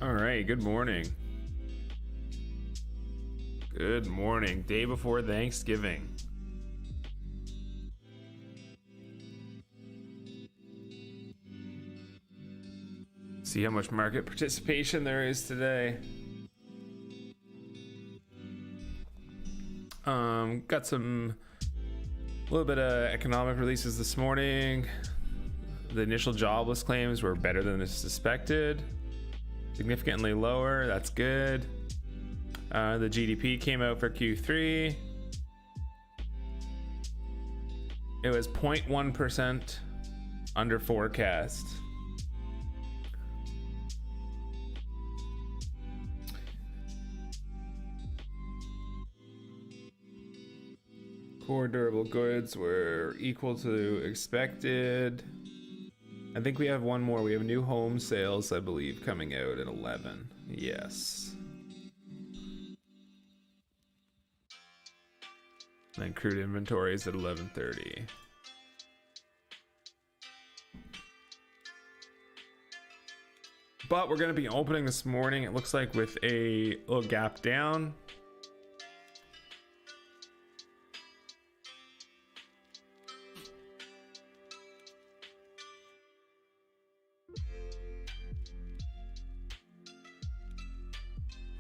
All right, good morning. Good morning. Day before Thanksgiving. See how much market participation there is today. Got some little bit of economic releases this morning. The initial jobless claims were better than suspected. Significantly lower, that's good. The GDP came out for Q3. It was 0.1% under forecast. Core durable goods were equal to expected. I think we have one more. We have new home sales, I believe, coming out at 11. Yes. And crude inventories at 11:30. But we're going to be opening this morning, it looks like, with a little gap down.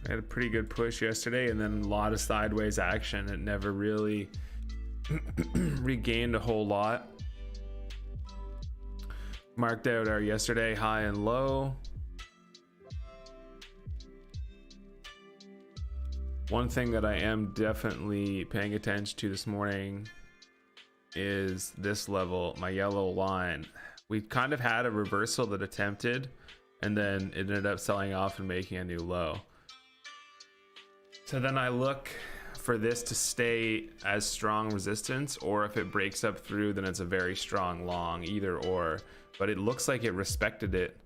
I had a pretty good push yesterday and then a lot of sideways action. It never really regained a whole lot. Marked out our yesterday high and low. One thing that I am definitely paying attention to this morning is this level, my yellow line. We kind of had a reversal that attempted, and then it ended up selling off and making a new low. So then I look for this to stay as strong resistance, or if it breaks up through, then it's a very strong long, either or. But it looks like it respected it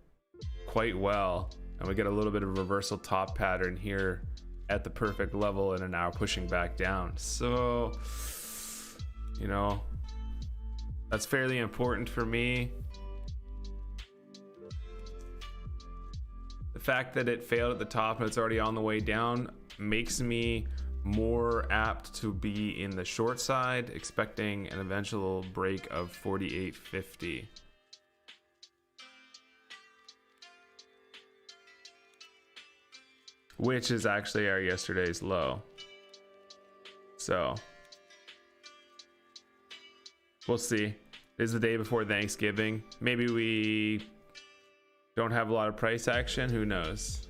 quite well, and we get a little bit of a reversal top pattern here at the perfect level and are now pushing back down. So, you know, that's fairly important for me. The fact that it failed at the top and it's already on the way down makes me more apt to be in the short side, expecting an eventual break of 48.50. Which is actually our yesterday's low. So we'll see. This is the day before Thanksgiving. Maybe we don't have a lot of price action. Who knows?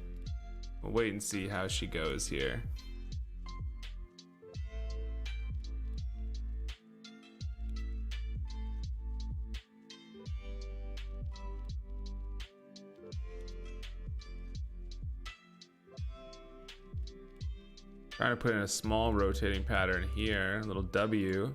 We'll wait and see how she goes here. Trying to put in a small rotating pattern here, a little W.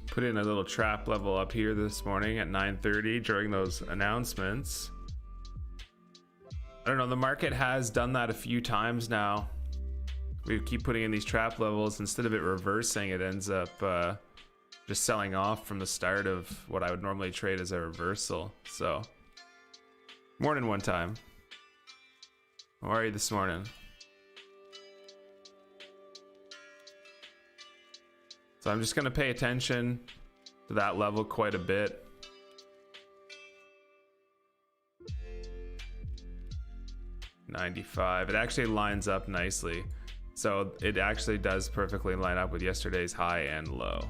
Put in a little trap level up here this morning at 9:30 during those announcements. I don't know, the market has done that a few times now. We keep putting in these trap levels. Instead of it reversing, it ends up just selling off from the start of what I would normally trade as a reversal. So, morning one time. How are you this morning? So I'm just going to pay attention to that level quite a bit. $95. It actually lines up nicely. So it actually does perfectly line up with yesterday's high and low.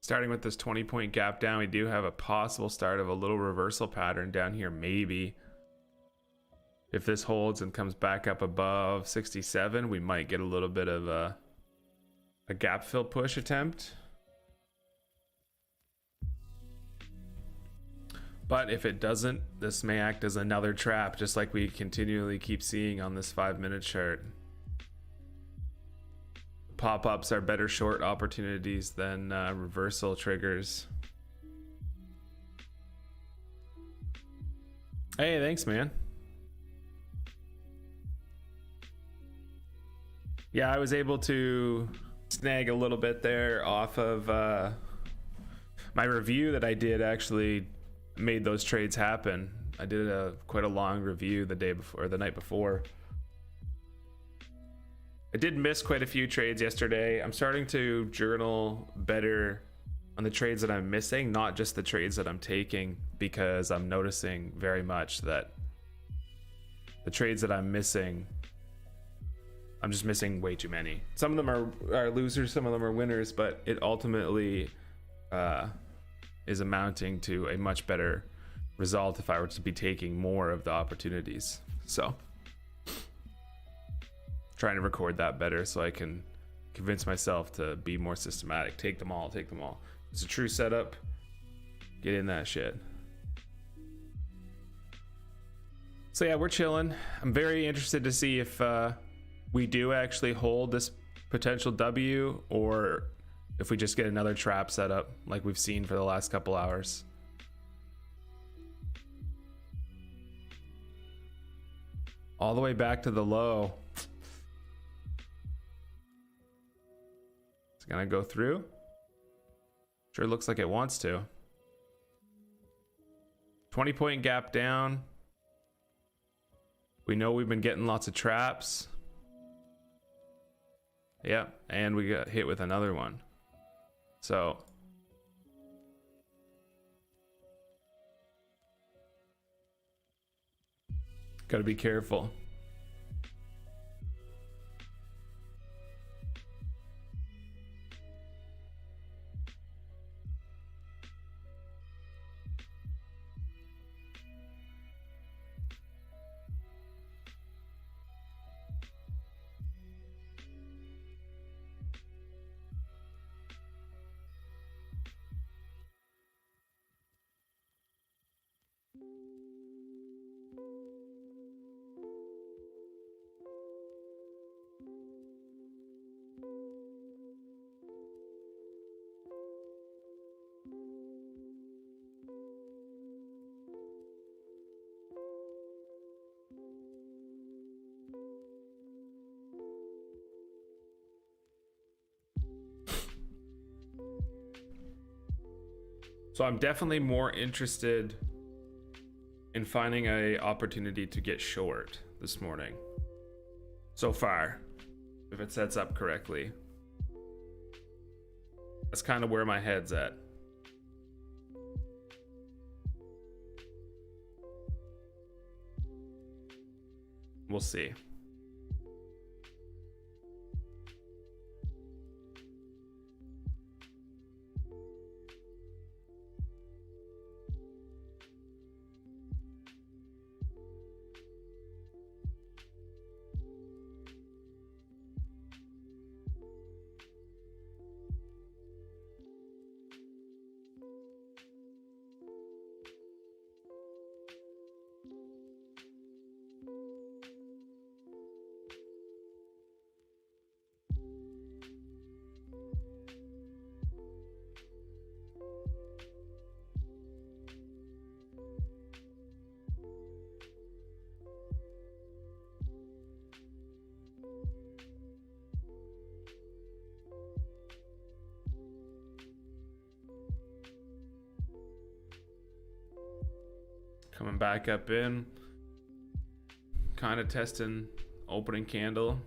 Starting with this 20-point gap down, we do have a possible start of a little reversal pattern down here, maybe. If this holds and comes back up above 67, we might get a little bit of a gap fill push attempt. But if it doesn't, this may act as another trap, just like we continually keep seeing on this 5-minute chart. Pop-ups are better short opportunities than reversal triggers. Hey, thanks, man. Yeah, I was able to snag a little bit there off of my review that I did. Actually made those trades happen. I did quite a long review the day before, or the night before. I did miss quite a few trades yesterday. I'm starting to journal better on the trades that I'm missing, not just the trades that I'm taking, because I'm noticing very much that the trades that I'm missing, I'm just missing way too many. Some of them are losers, some of them are winners, but it ultimately is amounting to a much better result if I were to be taking more of the opportunities. So trying to record that better so I can convince myself to be more systematic. Take them all. It's a true setup. Get in that shit. So yeah, we're chilling. I'm very interested to see if we do actually hold this potential W, or if we just get another trap setup like we've seen for the last couple hours. All the way back to the low. It's gonna go through. Sure looks like it wants to. 20-point gap down. We know we've been getting lots of traps. Yeah, and we got hit with another one. So gotta be careful. So I'm definitely more interested in finding a opportunity to get short this morning. So far, if it sets up correctly. That's kind of where my head's at. We'll see. Coming back up in, kind of testing opening candle.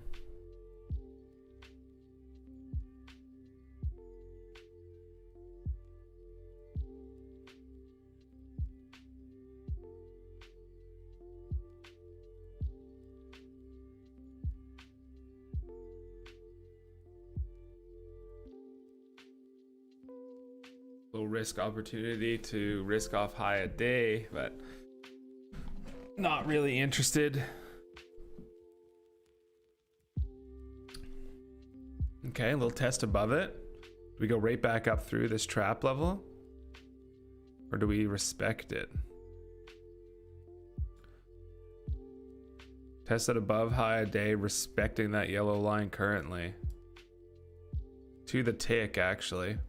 low risk opportunity to risk off high a day, but not really interested. Okay, a little test above it. Do we go right back up through this trap level? Or do we respect it? Test it above high a day, respecting that yellow line currently. To the tick, actually.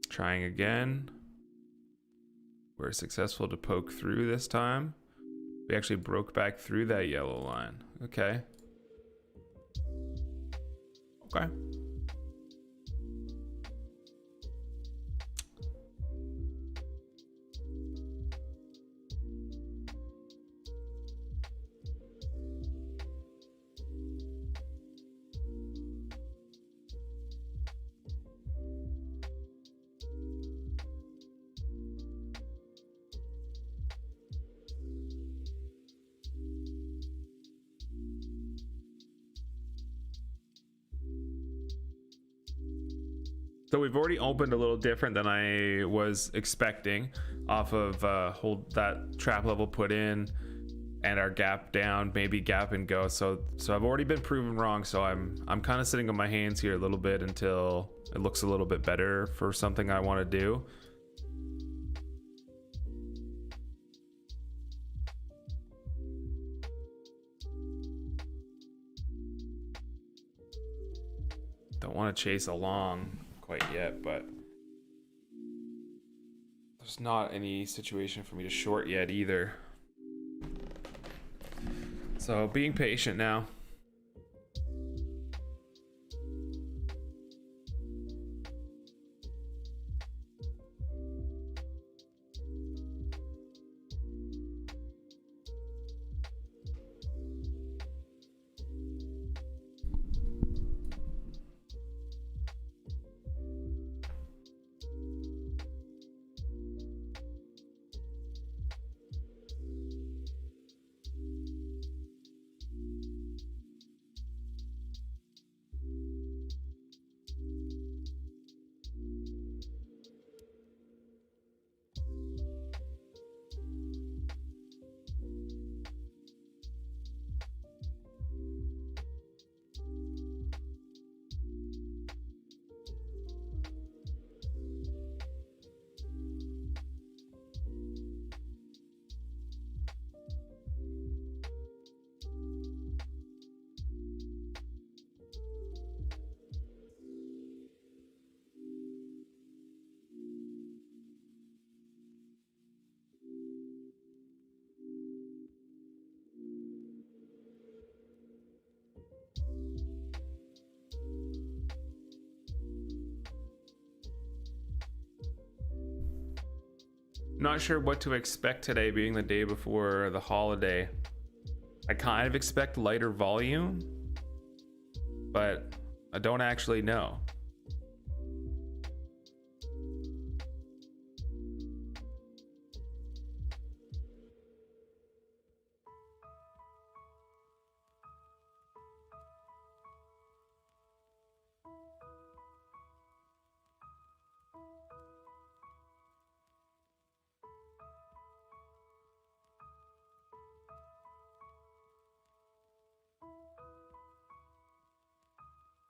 Trying again. We're successful to poke through this time. We actually broke back through that yellow line. Okay. Okay. So we've already opened a little different than I was expecting off of hold that trap level put in and our gap down, maybe gap and go. So I've already been proven wrong. So I'm kind of sitting on my hands here a little bit until it looks a little bit better for something I want to do. Don't want to chase along quite yet, but there's not any situation for me to short yet either. So being patient now. Not sure what to expect today, being the day before the holiday. I kind of expect lighter volume, but I don't actually know.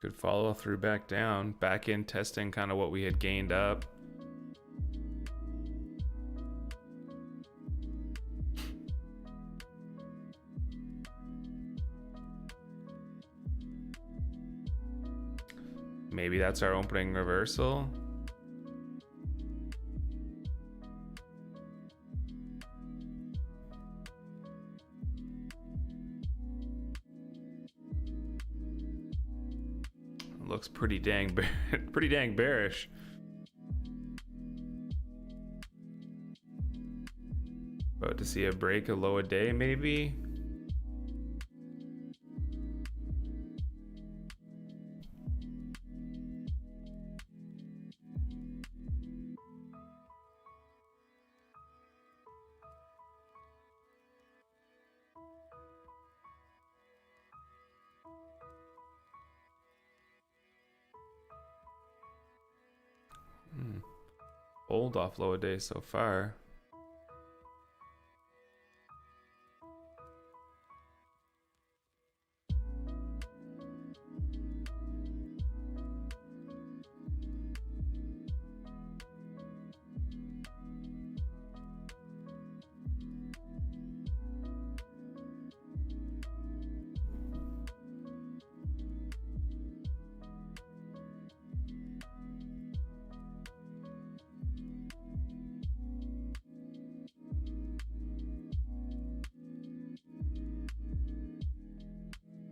Could follow through back down, back in testing kind of what we had gained up. Maybe that's our opening reversal. Looks pretty dang bearish. About to see a break, a low a day maybe. Old off low a day so far.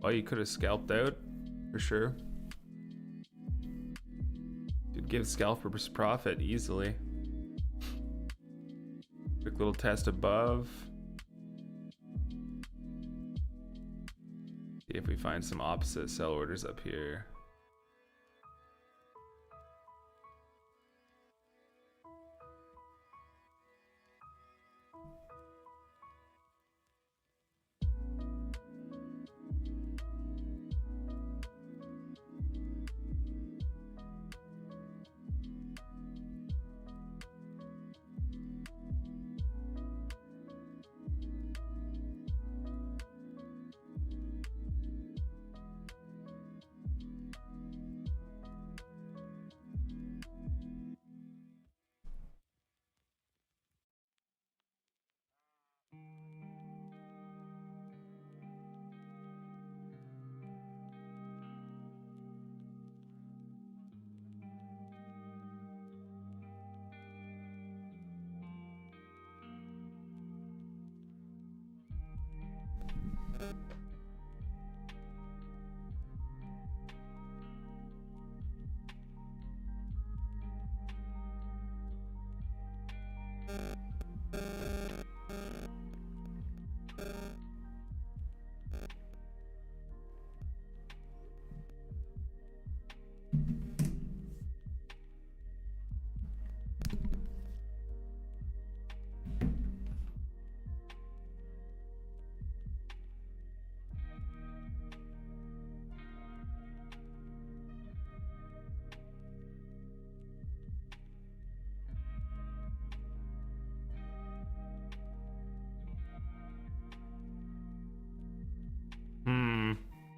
Oh, you could have scalped out for sure. Could give scalpers profit easily. Quick little test above. See if we find some opposite sell orders up here.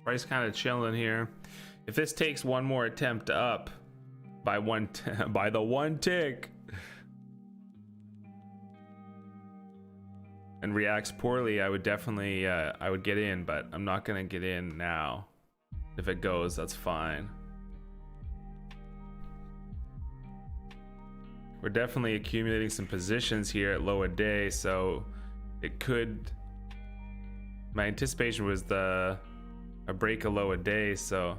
Price kind of chilling here. If this takes one more attempt up by by the one tick and reacts poorly, I would definitely I would get in, but I'm not gonna get in now. If it goes, that's fine. We're definitely accumulating some positions here at low a day, so it could. My anticipation was a break a low a day, so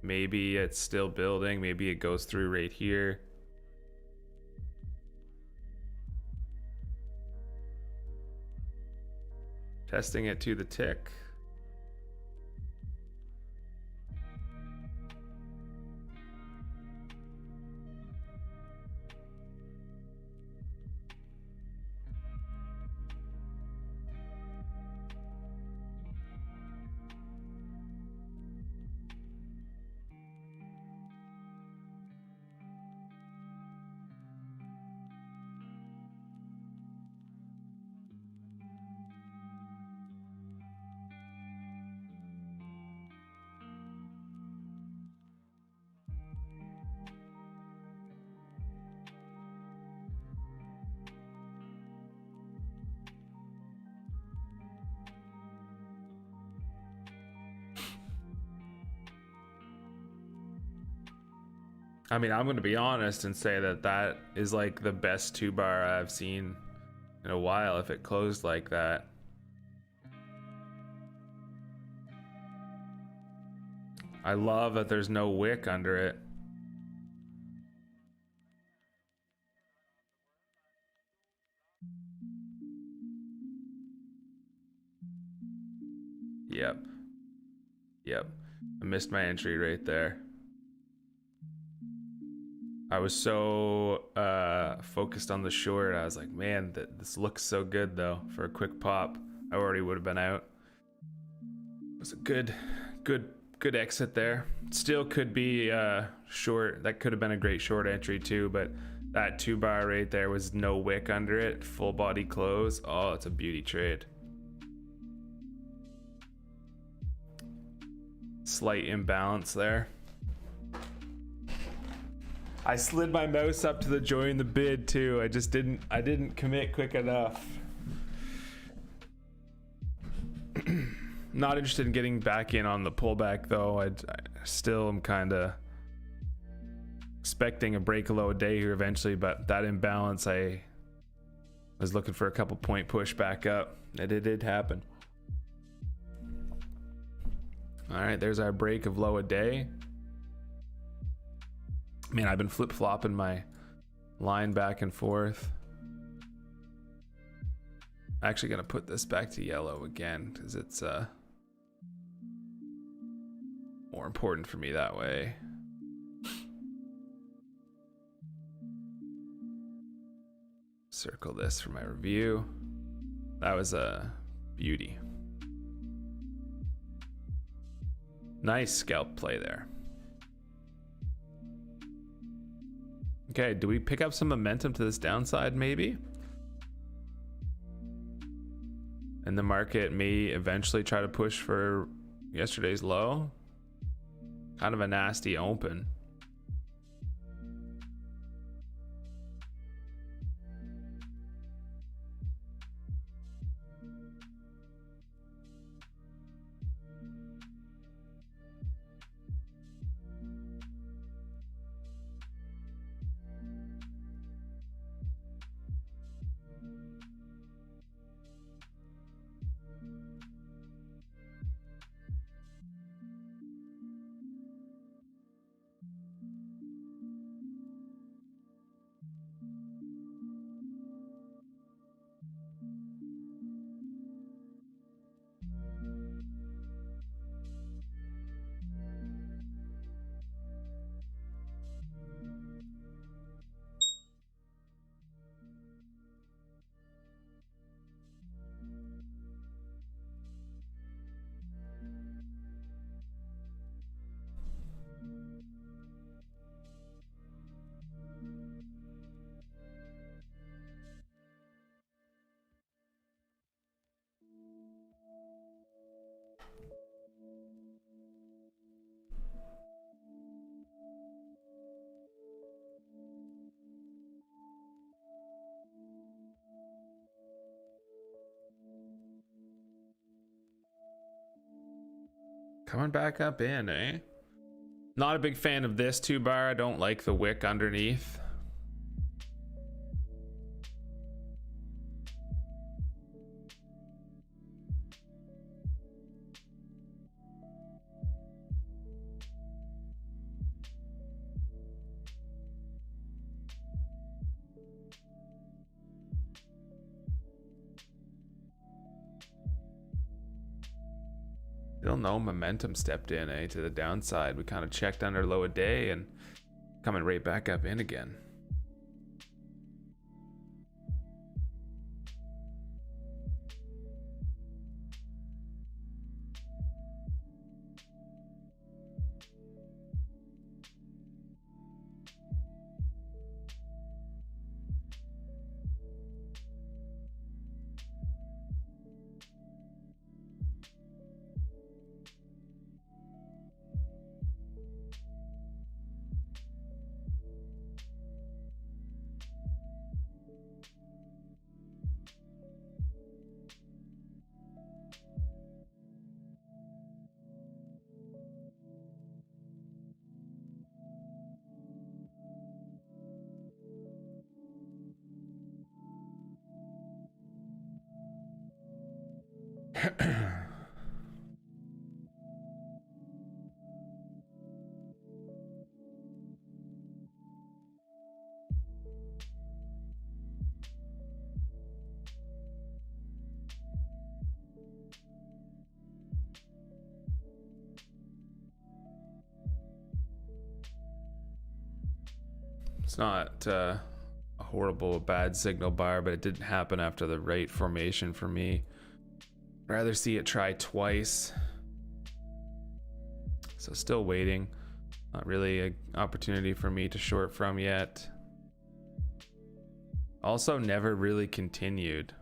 maybe it's still building. Maybe it goes through right here. Testing it to the tick. I mean, I'm going to be honest and say that that is like the best 2-bar I've seen in a while if it closed like that. I love that there's no wick under it. Yep. I missed my entry right there. I was so focused on the short. I was like, man, this looks so good though for a quick pop. I already would have been out. It was a good Good exit there. Still could be short. That could have been a great short entry too, but that 2-bar right there was no wick under it. Full body close. Oh, it's a beauty trade. Slight imbalance there. I slid my mouse up to the join the bid too. I didn't commit quick enough. Not interested in getting back in on the pullback though. I still am kind of expecting a break low day here eventually, but that imbalance, I was looking for a couple point push back up. It did happen. All right, there's our break of low a day. Man, I've been flip-flopping my line back and forth. Actually gonna put this back to yellow again because it's more important for me that way. Circle this for my review. That was a beauty. Nice scalp play there. Okay, do we pick up some momentum to this downside maybe? And the market may eventually try to push for yesterday's low. Kind of a nasty open. Coming back up in, eh? Not a big fan of this 2-bar. I don't like the wick underneath. Still no momentum stepped in, eh, to the downside. We kind of checked under low a day and coming right back up in again. It's not a horrible, bad signal bar, but it didn't happen after the right formation for me. Rather see it try twice. So still waiting. Not really an opportunity for me to short from yet. Also never really continued.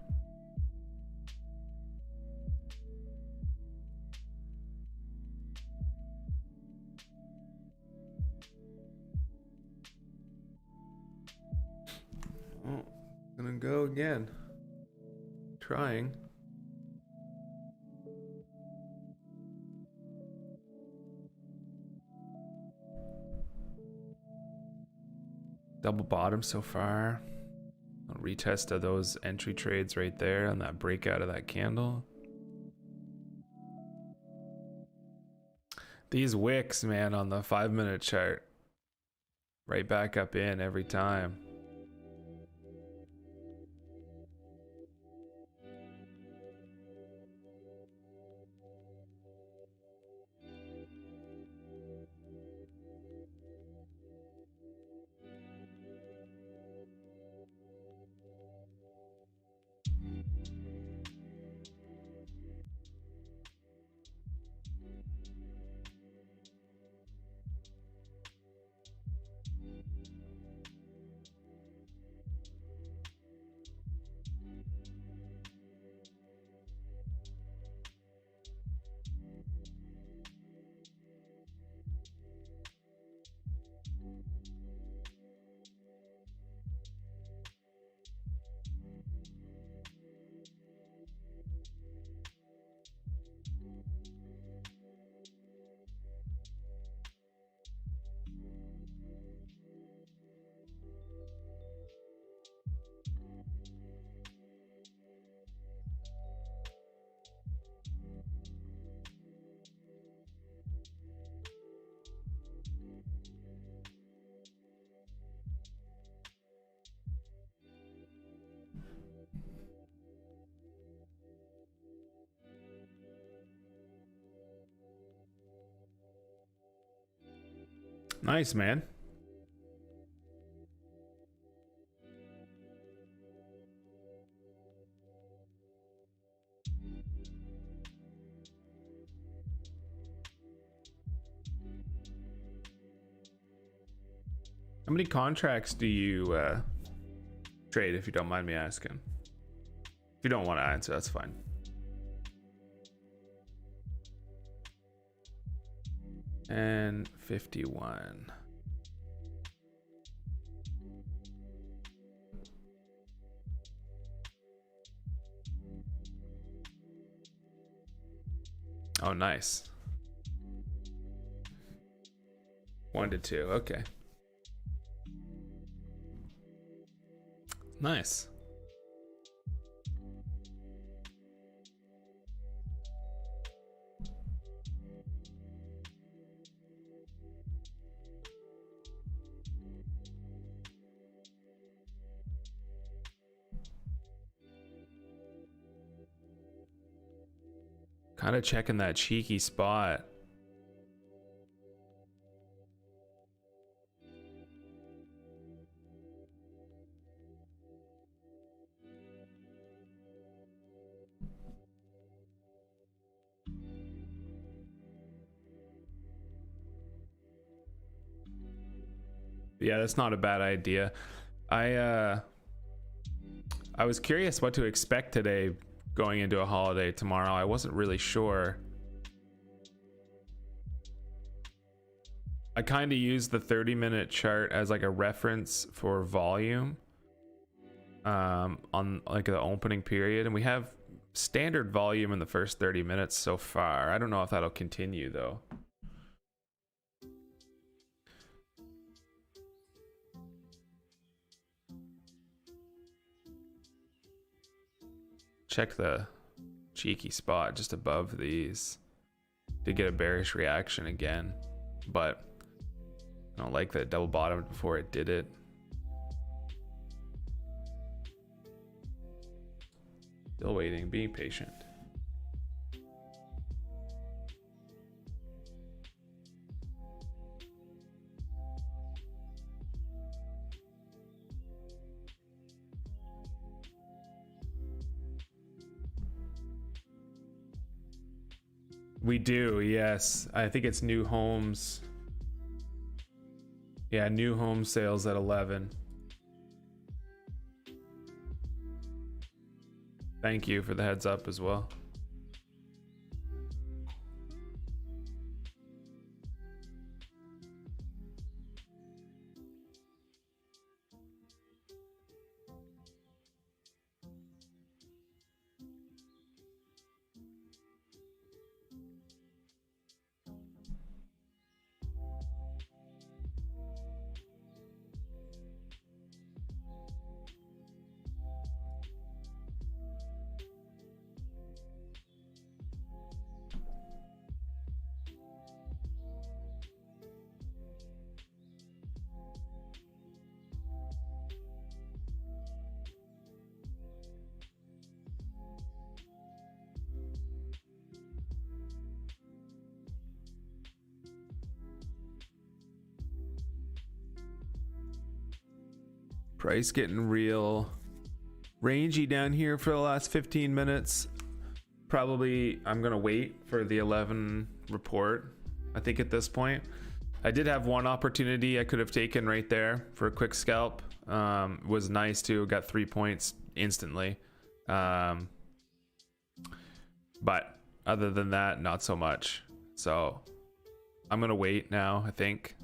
Oh, gonna go again. Trying. Double bottom so far. A retest of those entry trades right there on that breakout of that candle. These wicks, man, on the 5-minute chart. Right back up in every time. Nice, man. How many contracts do you trade, if you don't mind me asking? If you don't want to answer, that's fine. And 51. Oh, nice. 1 to 2. Okay. Nice. Kind of checking that cheeky spot. Yeah, that's not a bad idea. I was curious what to expect today going into a holiday tomorrow. I wasn't really sure. I kind of used the 30-minute chart as like a reference for volume on like the opening period, and we have standard volume in the first 30 minutes so far. I don't know if that'll continue though. Check the cheeky spot just above these to get a bearish reaction again, but I don't like that it double bottomed before it did it. Still waiting, being patient. We do, yes. I think it's new homes. Yeah, new home sales at 11. Thank you for the heads up as well. Price getting real rangy down here for the last 15 minutes. Probably I'm gonna wait for the 11 report. I think at this point I did have one opportunity I could have taken right there for a quick scalp. Was nice too, got 3 points instantly. But other than that, not so much. So I'm gonna wait now, I think.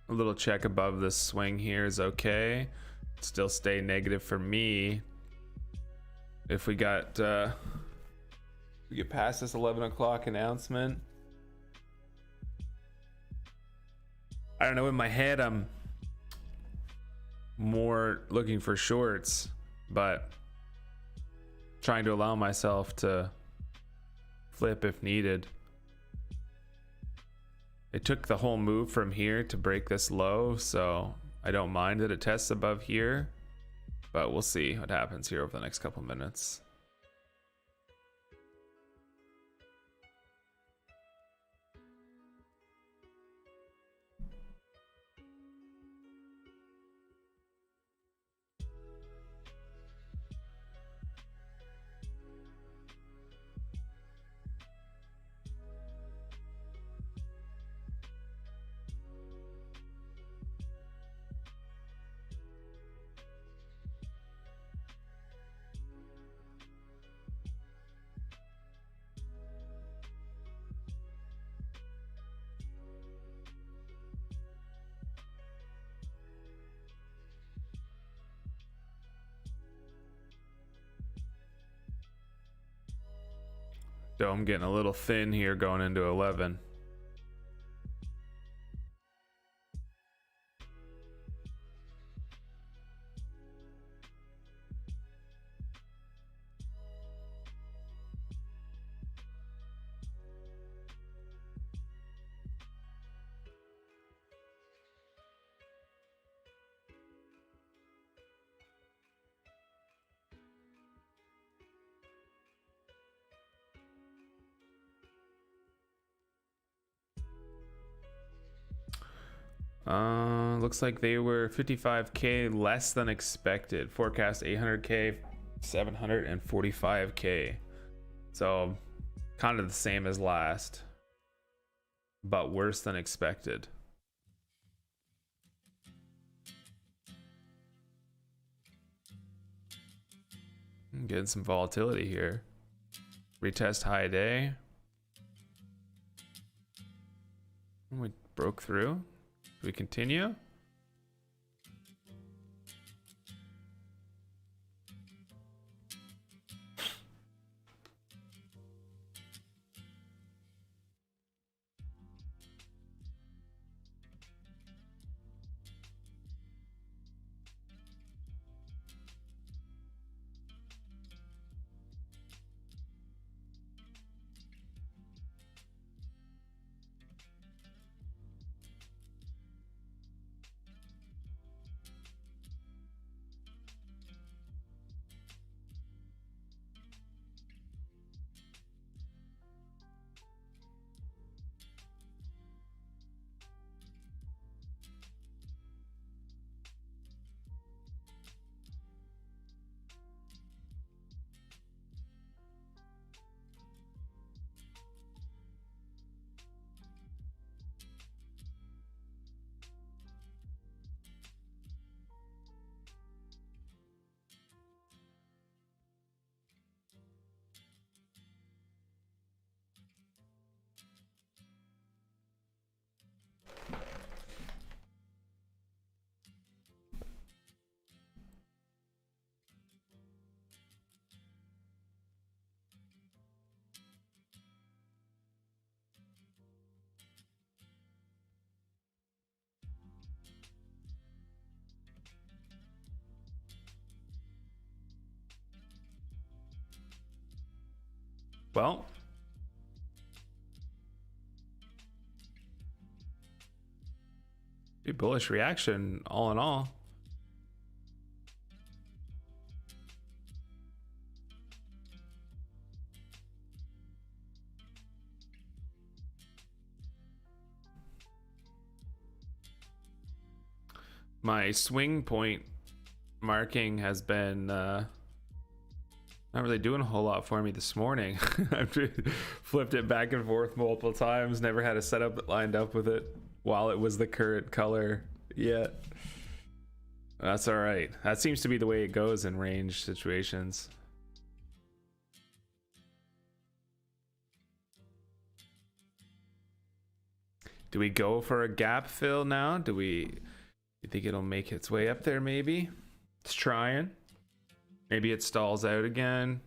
A little check above this swing here is okay. Still stay negative for me. If we got we get past this 11 o'clock announcement, I don't know, in my head I'm more looking for shorts, but trying to allow myself to flip if needed. It took the whole move from here to break this low, so I don't mind that it tests above here, but we'll see what happens here over the next couple minutes. Dome getting a little thin here going into 11. Looks like they were 55k less than expected. Forecast 800k, 745k. So kind of the same as last, but worse than expected. Getting some volatility here. Retest high day. We broke through. Do we continue? Well, pretty bullish reaction all in all. My swing point marking has been not really doing a whole lot for me this morning. I've flipped it back and forth multiple times, never had a setup that lined up with it while it was the current color yet. That's all right. That seems to be the way it goes in range situations. Do we go for a gap fill now? You think it'll make its way up there maybe? It's trying. Maybe it stalls out again.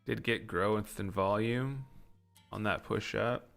Did get growth in volume on that push up.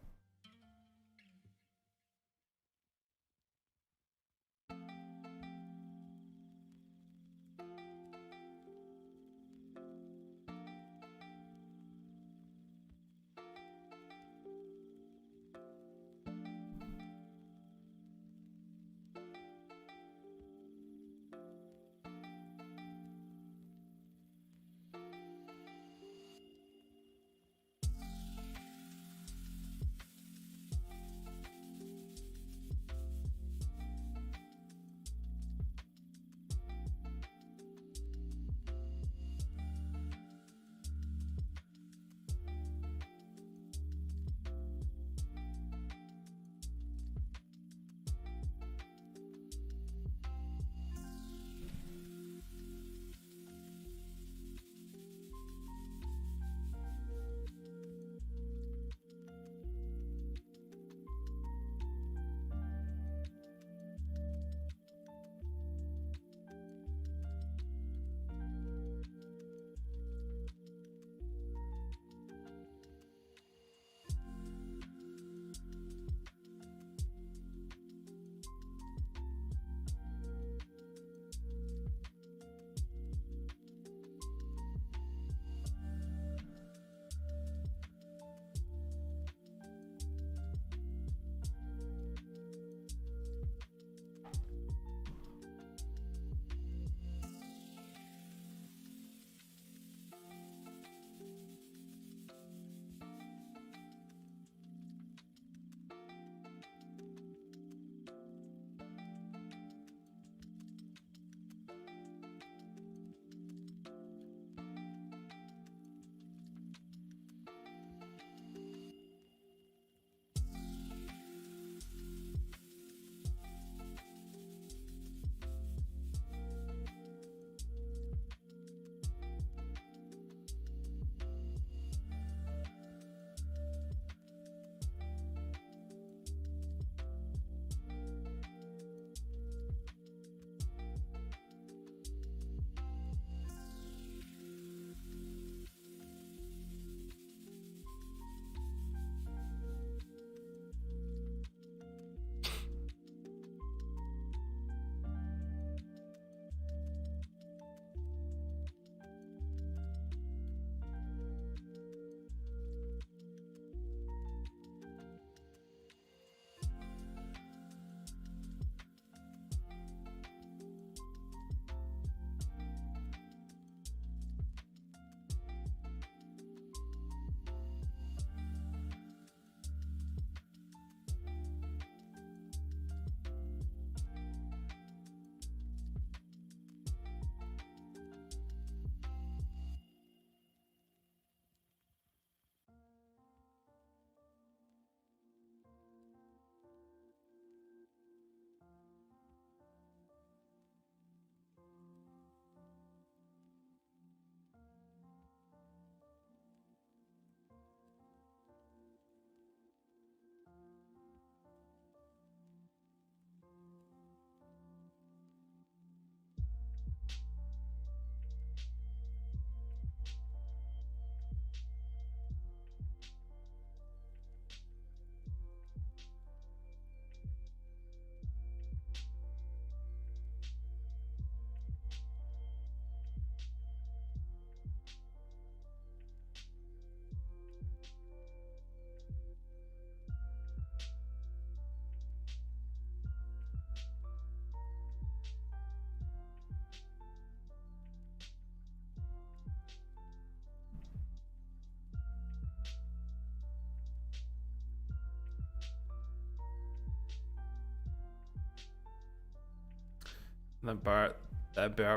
Bear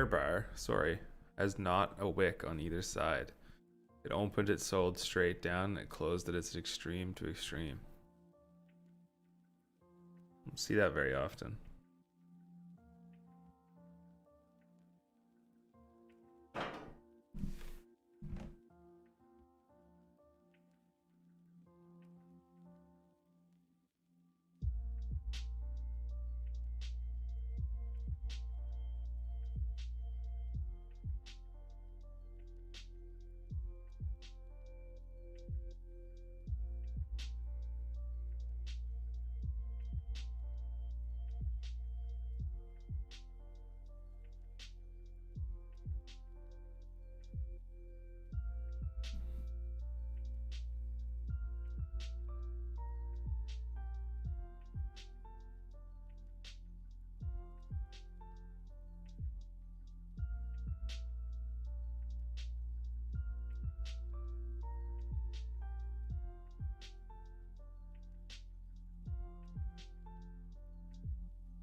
bar, sorry, has not a wick on either side. It opened, it sold straight down, it closed at its extreme to extreme. Don't see that very often.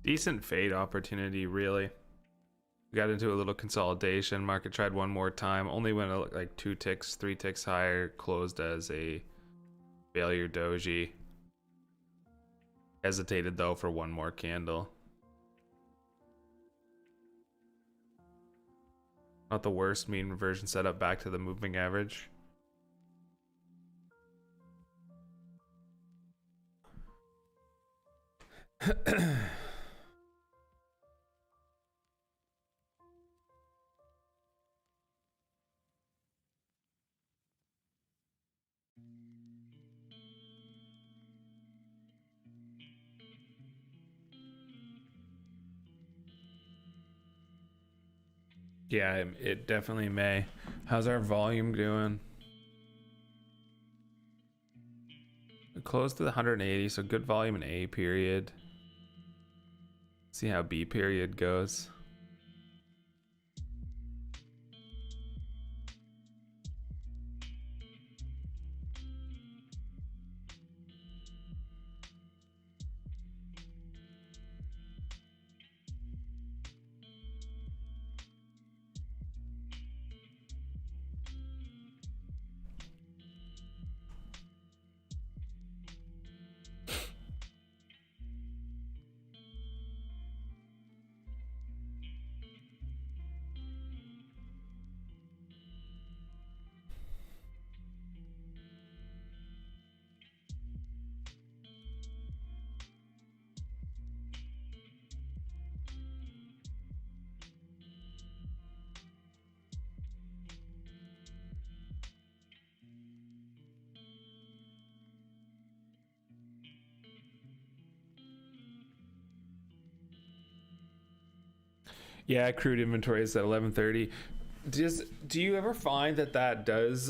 Decent fade opportunity, really. We got into a little consolidation. Market tried one more time. Only went like 2 ticks, 3 ticks higher. Closed as a failure doji. Hesitated though for one more candle. Not the worst mean reversion setup back to the moving average. Yeah, it definitely may. How's our volume doing? Close to the 180, so good volume in A period. See how B period goes. Yeah, crude inventory is at 11:30. Do you ever find that does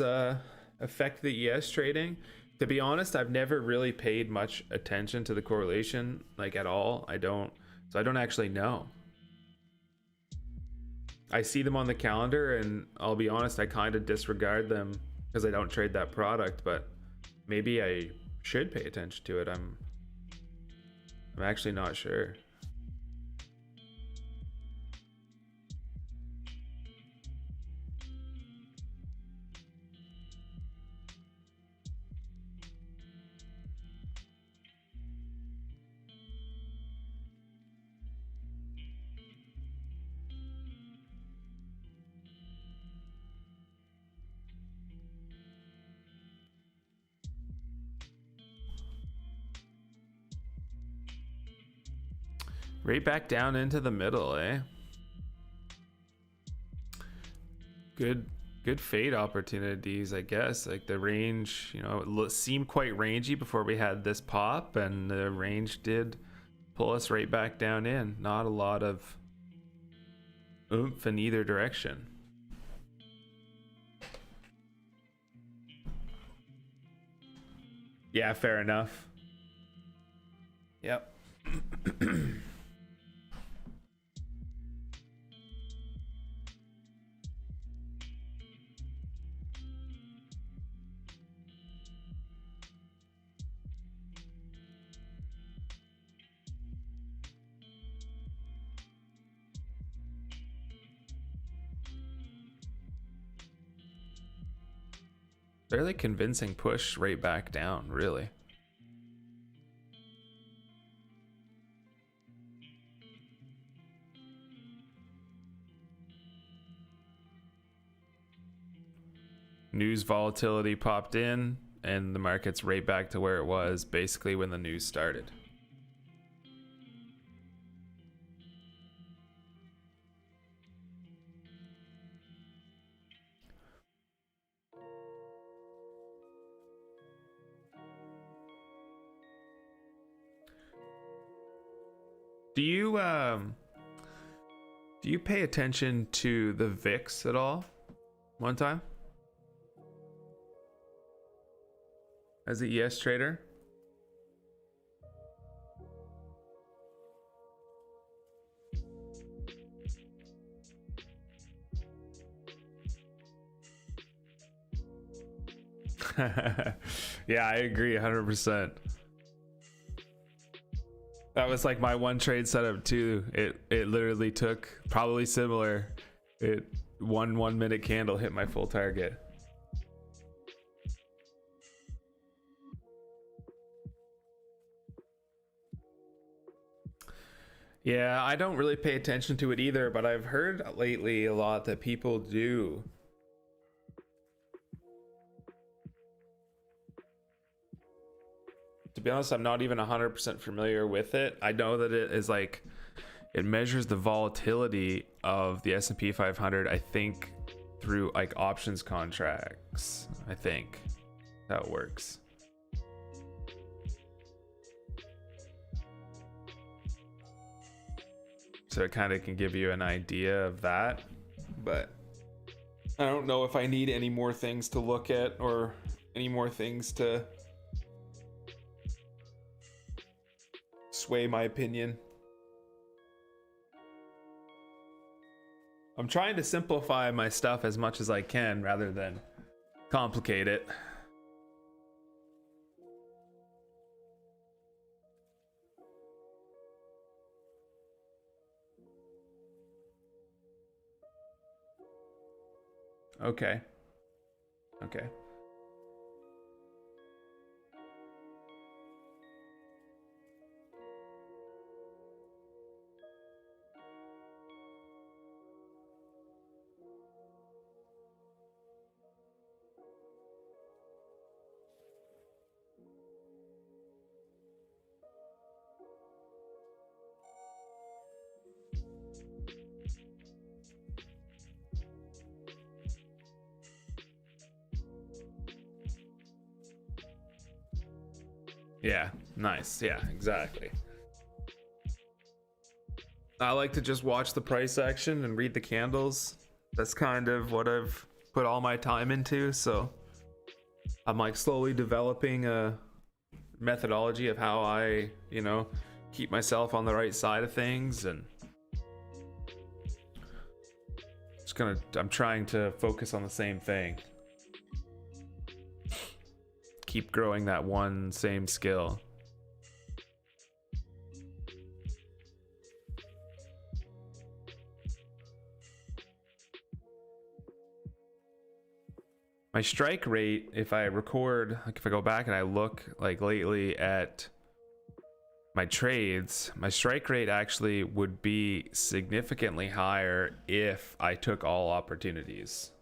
affect the ES trading? To be honest, I've never really paid much attention to the correlation, like at all. So I don't actually know. I see them on the calendar, and I'll be honest, I kind of disregard them because I don't trade that product. But maybe I should pay attention to it. I'm actually not sure. Right back down into the middle, eh? Good fade opportunities, I guess. Like the range, it seemed quite rangy before we had this pop, and the range did pull us right back down in. Not a lot of oomph in either direction. Yeah, fair enough. Yep. Fairly convincing push right back down, really. News volatility popped in, and the market's right back to where it was basically when the news started. Do you pay attention to the VIX at all? One time? As an ES trader? Yeah, I agree 100%. That was like my one trade setup too. It literally took probably similar. It 1 minute candle hit my full target. Yeah, I don't really pay attention to it either, but I've heard lately a lot that people do. To be honest, I'm not even 100% familiar with it. I know that it is like, it measures the volatility of the S&P 500, I think, through like options contracts. I think that works. So it kind of can give you an idea of that, but I don't know if I need any more things to look at or any more things to sway my opinion. I'm trying to simplify my stuff as much as I can rather than complicate it. Okay. Okay. Yeah, nice. Yeah, exactly. I like to just watch the price action and read the candles. That's kind of what I've put all my time into. So I'm like slowly developing a methodology of how I, keep myself on the right side of things, and I'm trying to focus on the same thing. Keep growing that one same skill. My strike rate, if I record, like if I go back and I look like lately at my trades, my strike rate actually would be significantly higher if I took all opportunities.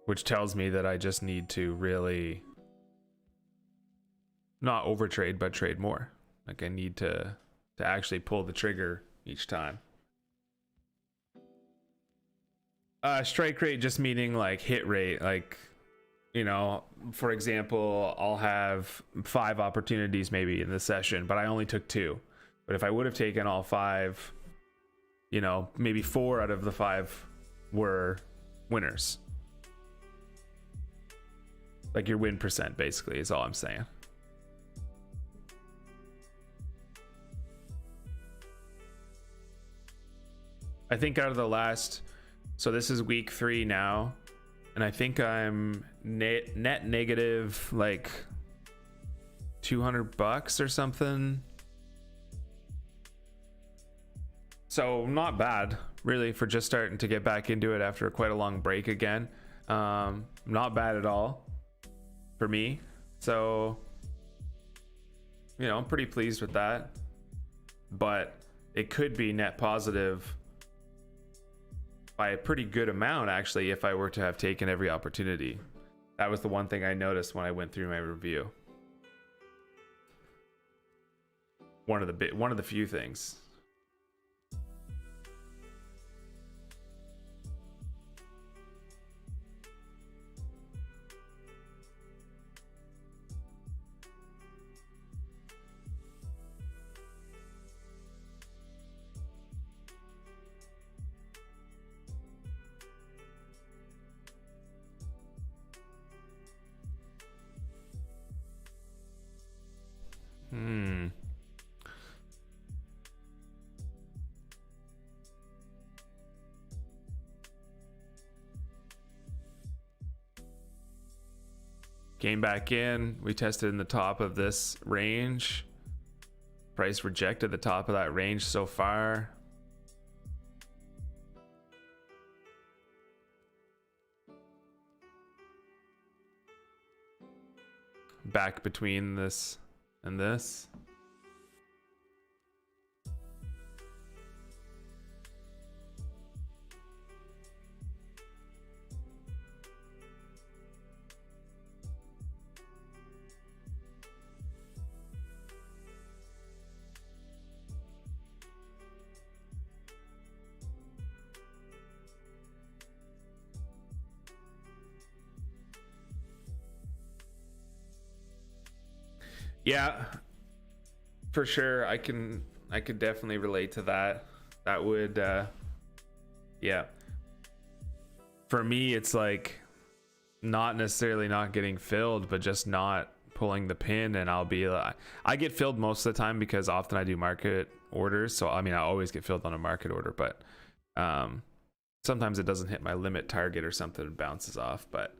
Which tells me that I just need to really not overtrade, but trade more. Like I need to actually pull the trigger each time. Strike rate just meaning like hit rate. Like, for example, I'll have 5 opportunities maybe in the session, but I only took 2. But if I would have taken all 5, maybe 4 out of the 5 were winners. Like your win percent basically is all I'm saying. I think out of the last, so this is week 3 now, and I think I'm net negative like $200 or something. So not bad, really, for just starting to get back into it after quite a long break again. Not bad at all for me. So, you know, I'm pretty pleased with that. But it could be net positive by a pretty good amount, actually, if I were to have taken every opportunity. That was the one thing I noticed when I went through my review. One of the few things. Came back in, we tested in the top of this range. Price rejected the top of that range so far. Back between this and this. Yeah, for sure. I could definitely relate to that. That would yeah. For me, it's like not necessarily not getting filled, but just not pulling the pin, and I'll be like, I get filled most of the time because often I do market orders. So I mean, I always get filled on a market order, but sometimes it doesn't hit my limit target or something and bounces off. But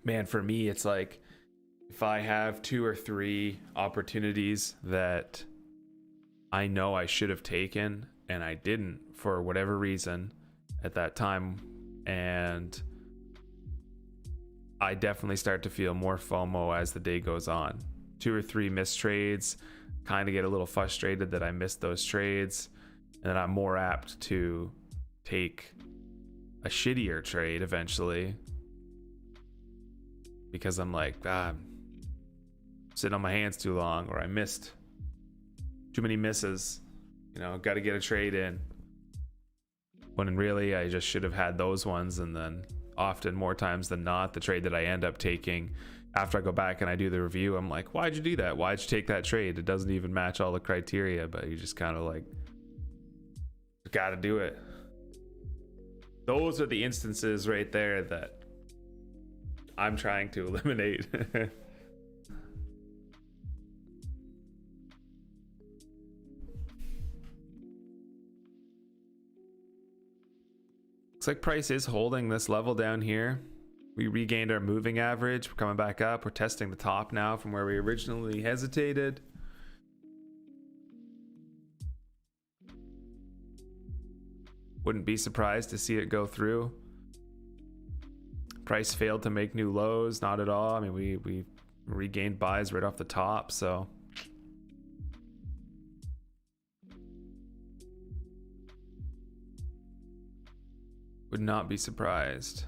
man, for me, it's like if I have 2 or 3 opportunities that I know I should have taken and I didn't for whatever reason at that time, and I definitely start to feel more FOMO as the day goes on. 2 or 3 missed trades, kind of get a little frustrated that I missed those trades, and then I'm more apt to take a shittier trade eventually because I'm like, I'm sitting on my hands too long, or I missed too many misses, you know, got to get a trade in, when really I just should have had those ones. And then often, more times than not, the trade that I end up taking after I go back and I do the review, I'm like, why'd you do that? Why'd you take that trade? It doesn't even match all the criteria, but you just kind of like gotta do it. Those are the instances right there that I'm trying to eliminate. Looks like price is holding this level down here. We regained our moving average. We're coming back up. We're testing the top now from where we originally hesitated. Wouldn't be surprised to see it go through. Price failed to make new lows, not at all. I mean, we regained buys right off the top, so would not be surprised.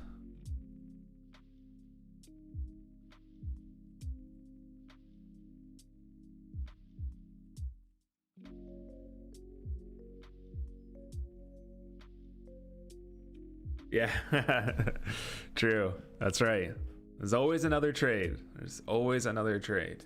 Yeah, true. That's right. There's always another trade. There's always another trade.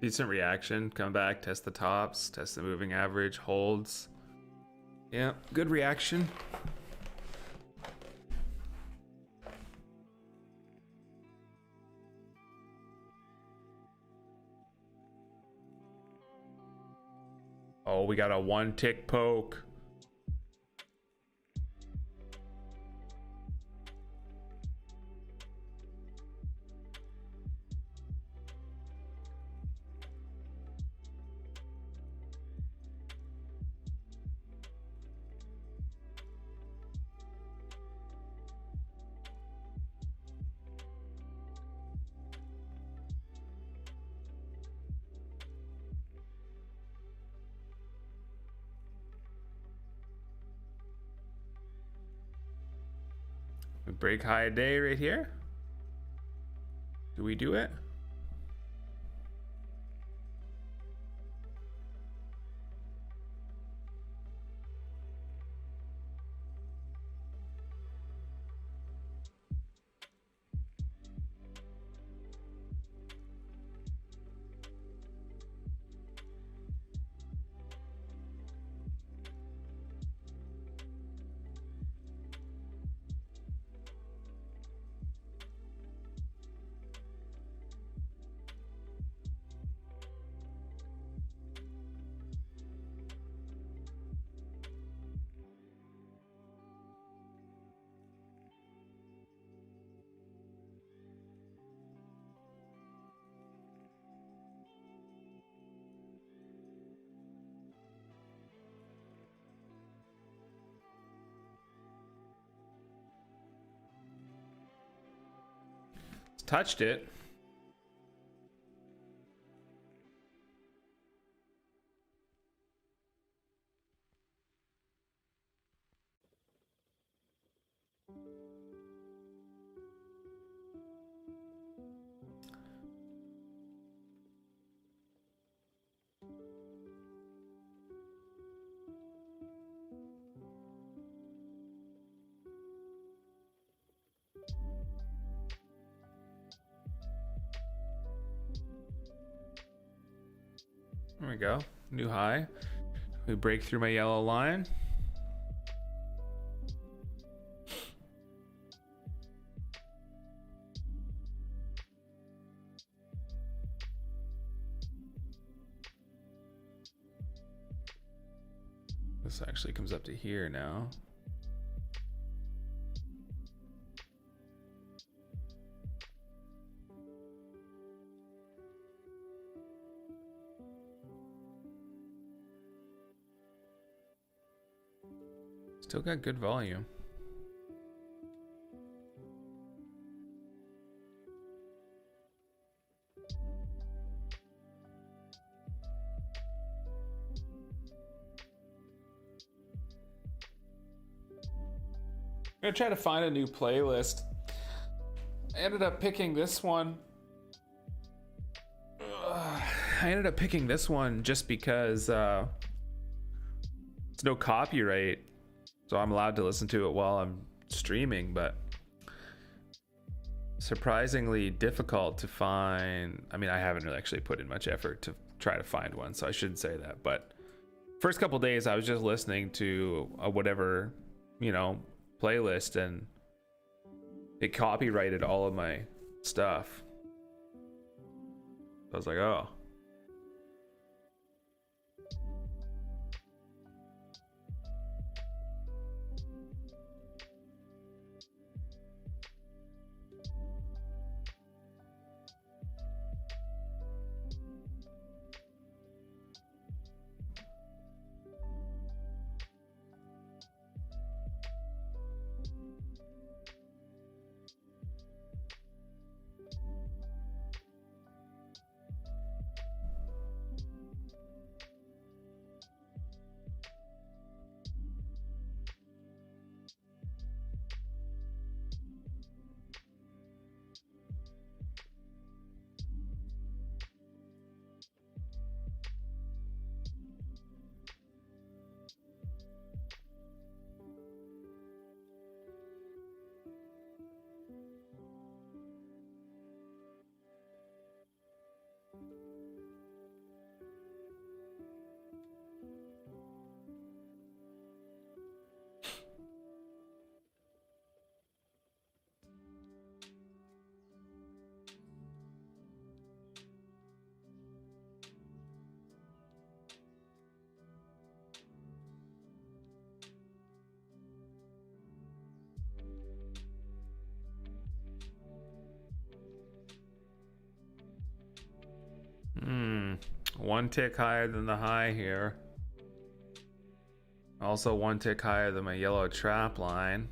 Decent reaction. Come back, test the tops, test the moving average, holds. Yeah, good reaction. Oh, we got a 1-tick poke. We break high a day right here. Do we do it? Touched it. There we go. New high. We break through my yellow line. This actually comes up to here now. Still got good volume. I'm gonna try to find a new playlist. I ended up picking this one. I ended up picking this one just because it's no copyright. So I'm allowed to listen to it while I'm streaming, but surprisingly difficult to find. I mean, I haven't really actually put in much effort to try to find one, so I shouldn't say that. But first couple days, I was just listening to whatever, playlist, and it copyrighted all of my stuff. I was like, oh. one tick higher than the high here. Also one tick higher than my yellow trap line.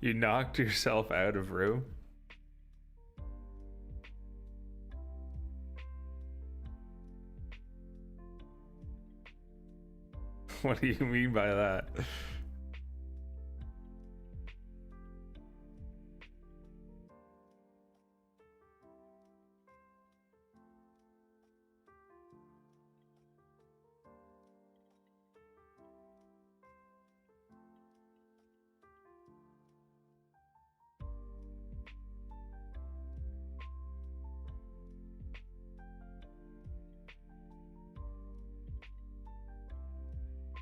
You knocked yourself out of room? What do you mean by that?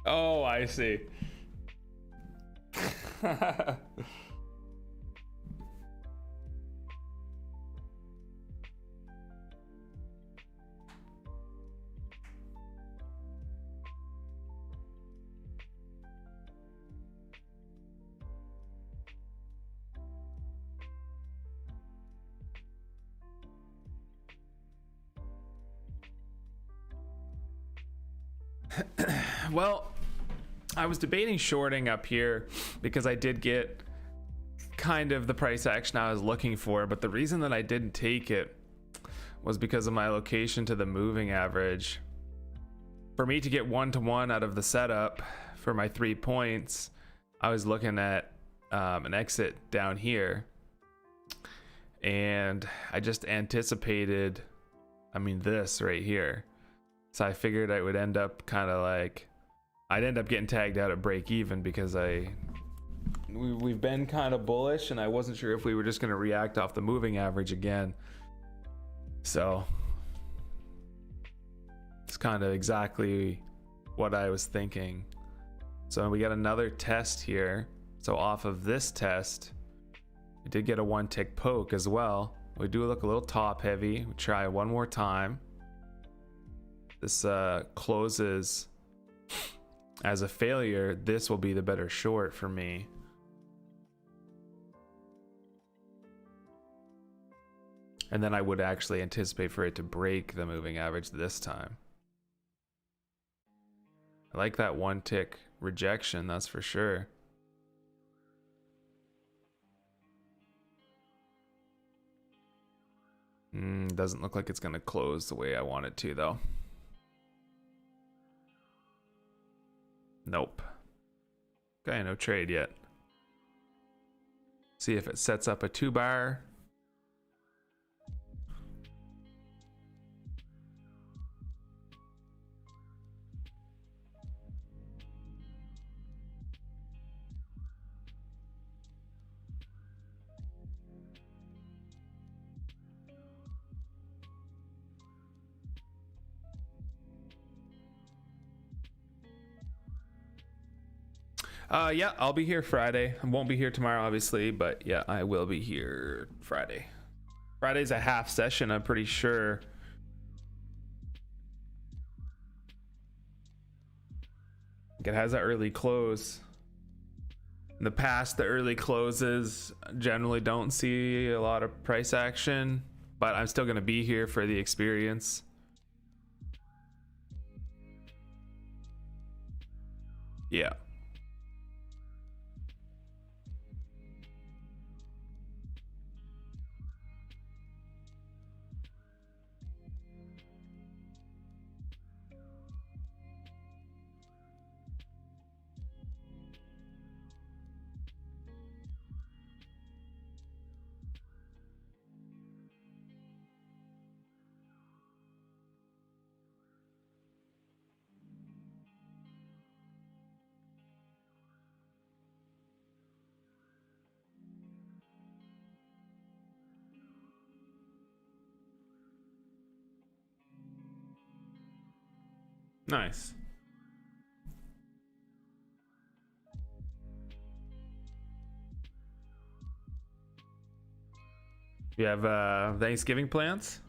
Oh, I see. Well, I was debating shorting up here because I did get kind of the price action I was looking for, but the reason that I didn't take it was because of my location to the moving average. For me to get 1-to-1 out of the setup for my 3 points, I was looking at an exit down here, and I just anticipated, I mean, this right here. So I figured I would end up kind of like, I'd end up getting tagged out at break even because we've been kind of bullish, and I wasn't sure if we were just going to react off the moving average again. So it's kind of exactly what I was thinking. So we got another test here. So off of this test, we did get a 1-tick poke as well. We do look a little top heavy. We try one more time. This closes as a failure. This will be the better short for me. And then I would actually anticipate for it to break the moving average this time. I like that 1-tick rejection, that's for sure. Doesn't look like it's going to close the way I want it to, though. Nope. Okay, no trade yet. See if it sets up a 2-bar. Yeah, I'll be here Friday. I won't be here tomorrow, obviously, but yeah, I will be here Friday. Friday's a half session, I'm pretty sure. It has an early close. In the past, the early closes generally don't see a lot of price action, but I'm still going to be here for the experience. Yeah. Nice. You have Thanksgiving plans?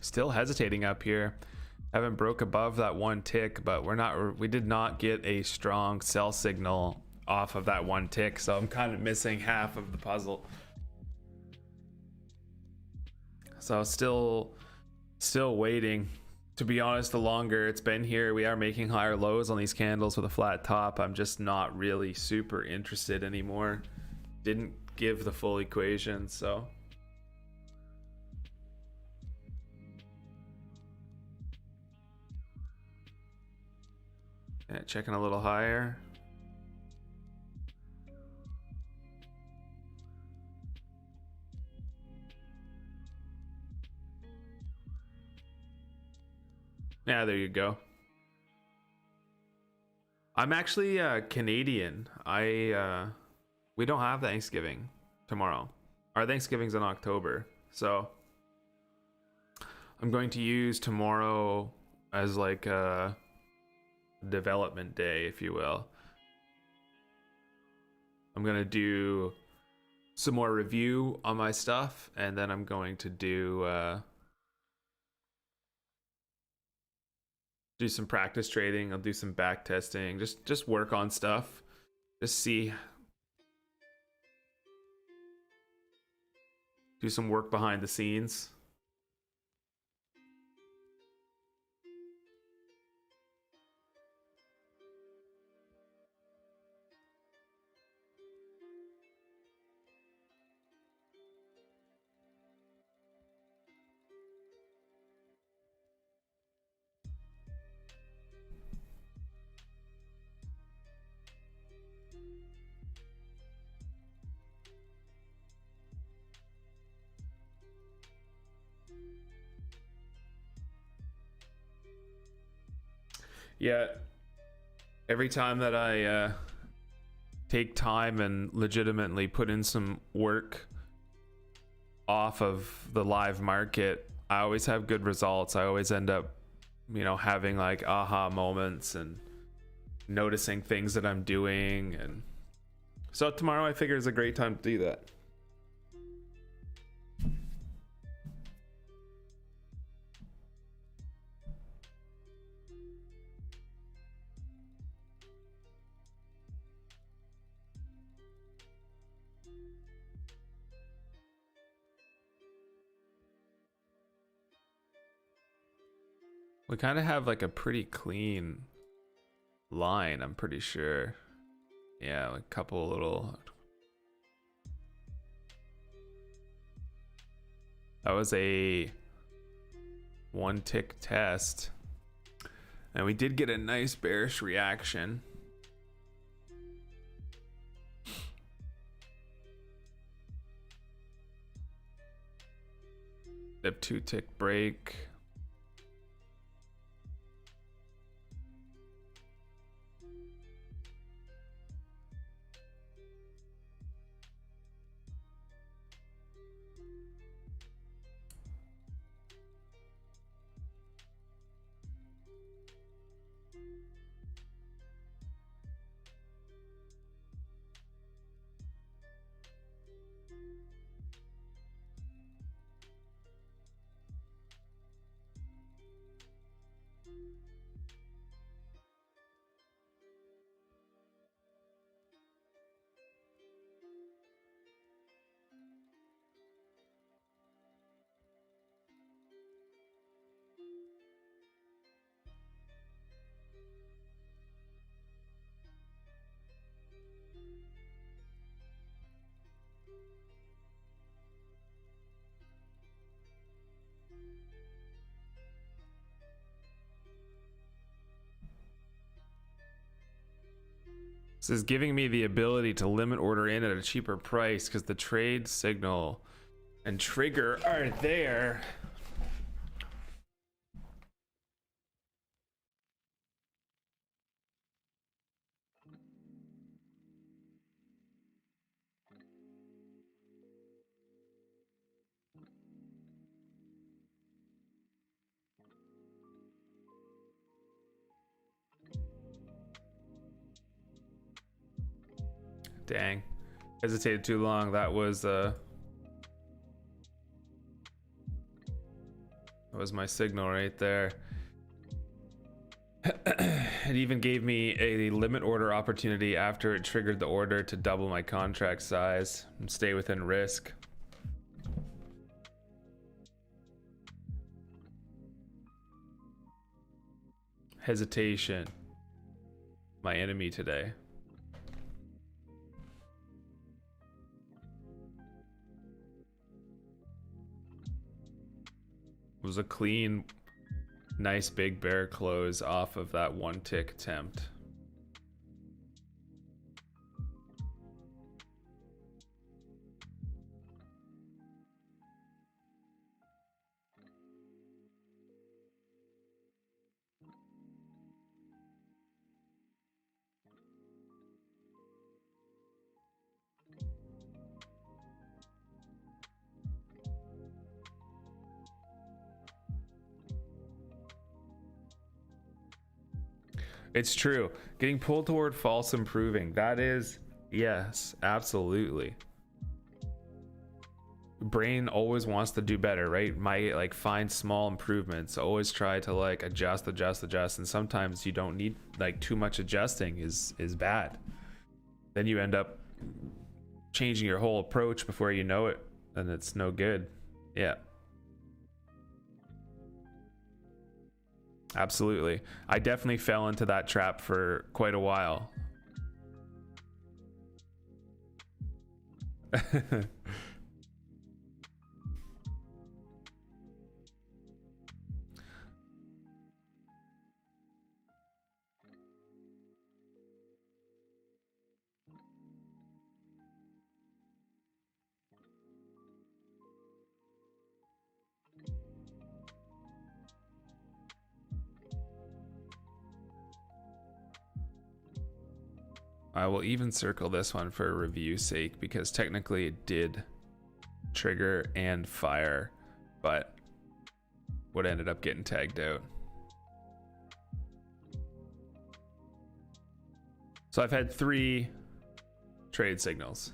Still hesitating up here. Haven't broke above that 1-tick, but we did not get a strong sell signal off of that 1-tick, so I'm kind of missing half of the puzzle. So still waiting. To be honest, the longer it's been here, we are making higher lows on these candles with a flat top. I'm just not really super interested anymore. Didn't give the full equation, so yeah, checking a little higher. Yeah, there you go. I'm actually Canadian. We don't have Thanksgiving tomorrow. Our Thanksgiving's in October, so I'm going to use tomorrow as like a development day, if you will. I'm gonna do some more review on my stuff, and then I'm going to do some practice trading. I'll do some back testing, just work on stuff, Just see, do some work behind the scenes. Yeah, every time that I take time and legitimately put in some work off of the live market, I always have good results. I always end up, you know, having like aha moments and noticing things that I'm doing. And so tomorrow I figure is a great time to do that. We kind of have like a pretty clean line, I'm pretty sure. Yeah, like a couple little. That was a 1-tick test. And we did get a nice bearish reaction. The 2-tick break. This is giving me the ability to limit order in at a cheaper price because the trade signal and trigger are there. Dang, hesitated too long. That was my signal right there. It even gave me a limit order opportunity after it triggered the order to double my contract size and stay within risk. Hesitation, my enemy today. It was a clean, nice big bear close off of that 1-tick attempt. It's true. Getting pulled toward false improving. That is, yes, absolutely. Brain always wants to do better, right? Might like find small improvements. Always try to like adjust. And sometimes you don't need like too much adjusting is bad. then you end up changing your whole approach before you know it, and it's no good. Yeah. Absolutely. I definitely fell into that trap for quite a while. I will even circle this one for review sake because technically it did trigger and fire, but what ended up getting tagged out. So I've had 3 trade signals.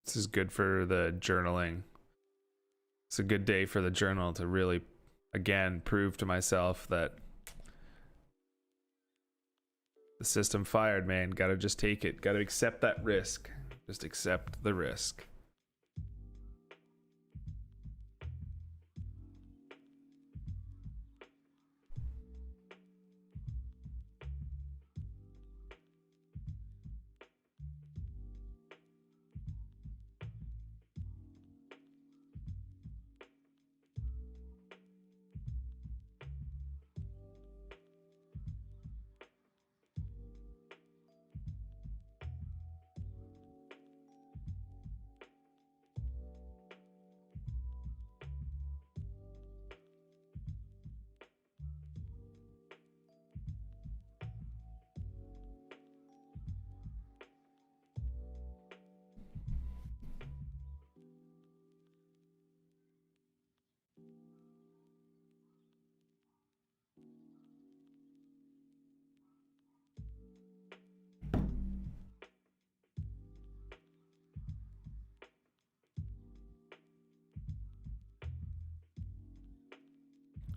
This is good for the journaling. It's a good day for the journal to really, again, prove to myself that the system fired, man. Gotta just take it. Gotta accept that risk. Just accept the risk.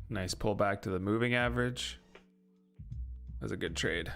Nice pullback to the moving average. That was a good trade.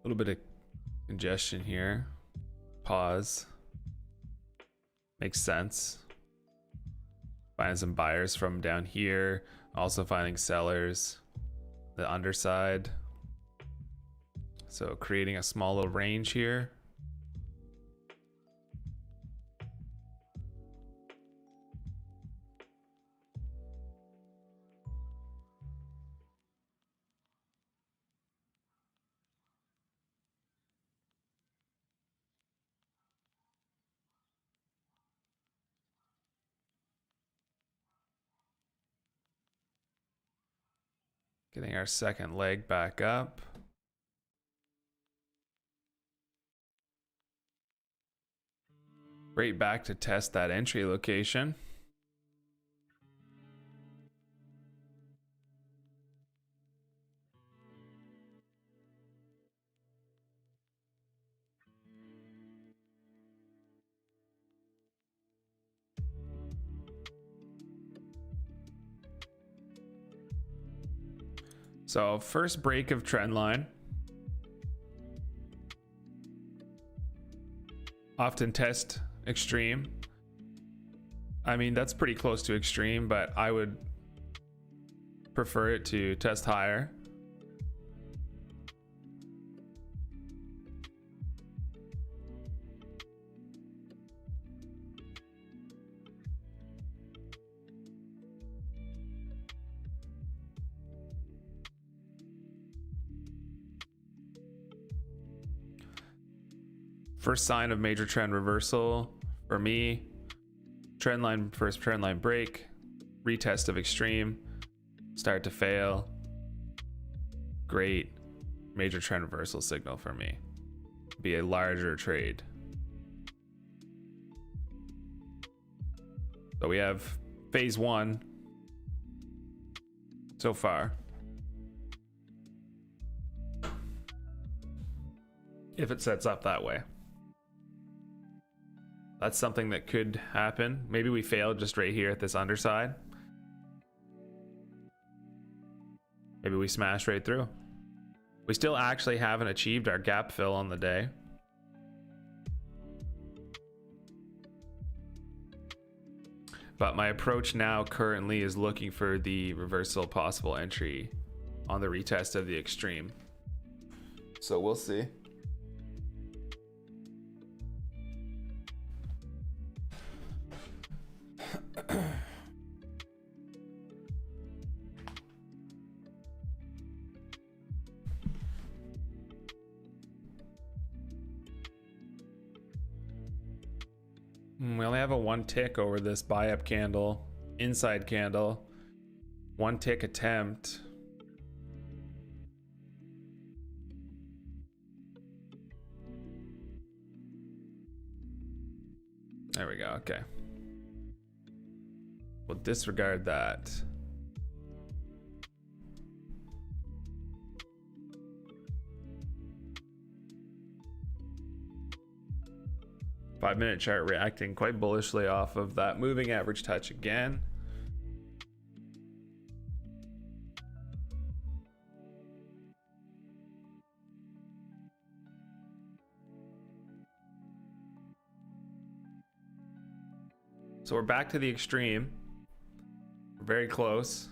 A little bit of congestion here. Pause. Makes sense. Finding some buyers from down here. Also finding sellers. The underside. So creating a small little range here. Getting our second leg back up. Right back to test that entry location. So first break of trend line. Often test extreme. I mean, that's pretty close to extreme, but I would prefer it to test higher. First sign of major trend reversal for me. Trend line, first trend line break, retest of extreme, start to fail. Great major trend reversal signal for me. Be a larger trade. So we have phase one so far. If it sets up that way. That's something that could happen. Maybe we failed just right here at this underside. Maybe we smashed right through. We still actually haven't achieved our gap fill on the day. But my approach now currently is looking for the reversal possible entry on the retest of the extreme. So we'll see. We only have a one tick over this buy up candle, inside candle, one tick attempt. There we go. Okay. We'll disregard that. Five-minute chart reacting quite bullishly off of that moving average touch again. So we're back to the extreme. We're very close.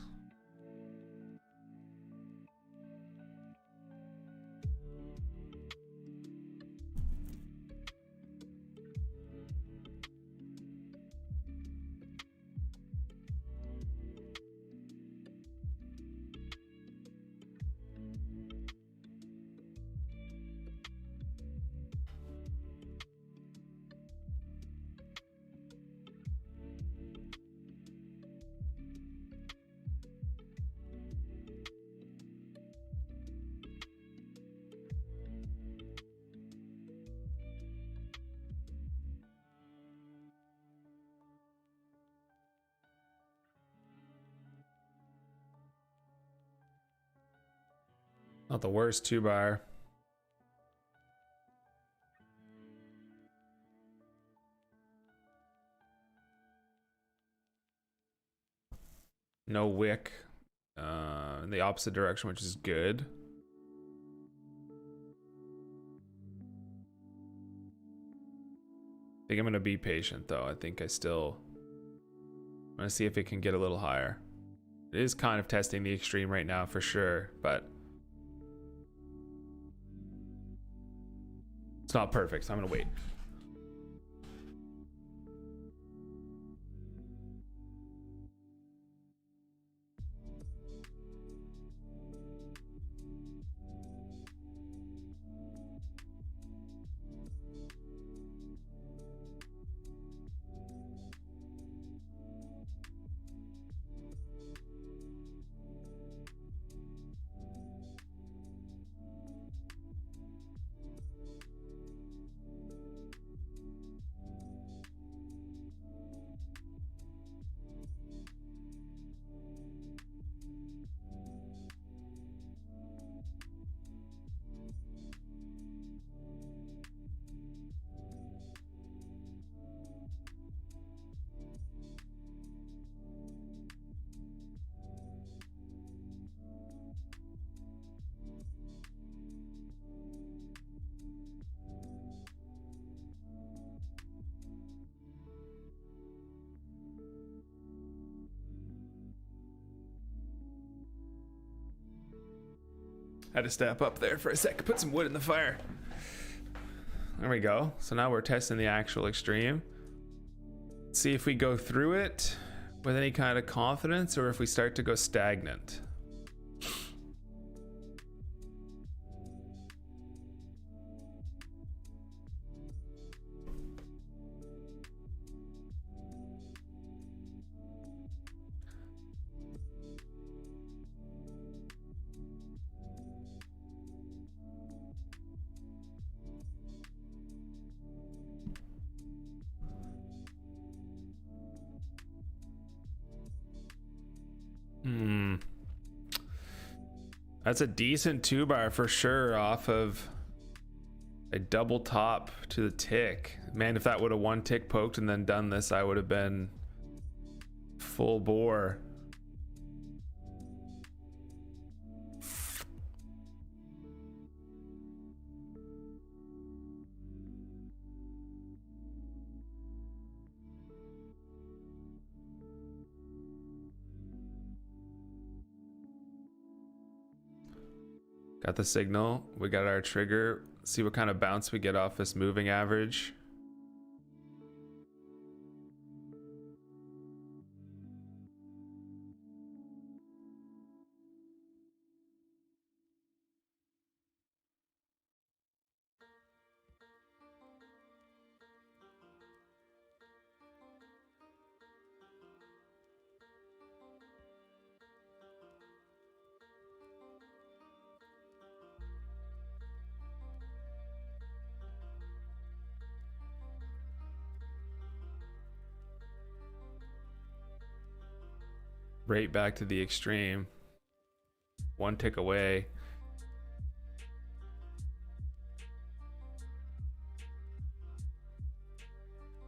Not the worst two bar. No wick in the opposite direction, which is good. I think I'm going to be patient though. I think I'm going to see if it can get a little higher. It is kind of testing the extreme right now for sure, but it's not perfect, so I'm going to wait. Had to step up there for a sec, put some wood in the fire. There we go. So now we're testing the actual extreme. See if we go through it with any kind of confidence or if we start to go stagnant. That's a decent 2-bar for sure off of a double top to the tick. Man, if that would have 1 tick poked and then done this, I would have been full bore. Got the signal, we got our trigger. See what kind of bounce we get off this moving average. Right back to the extreme. 1 tick away.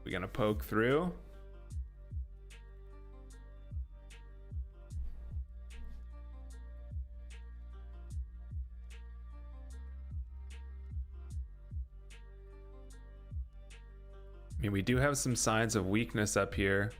We're gonna poke through. I mean, we do have some signs of weakness up here.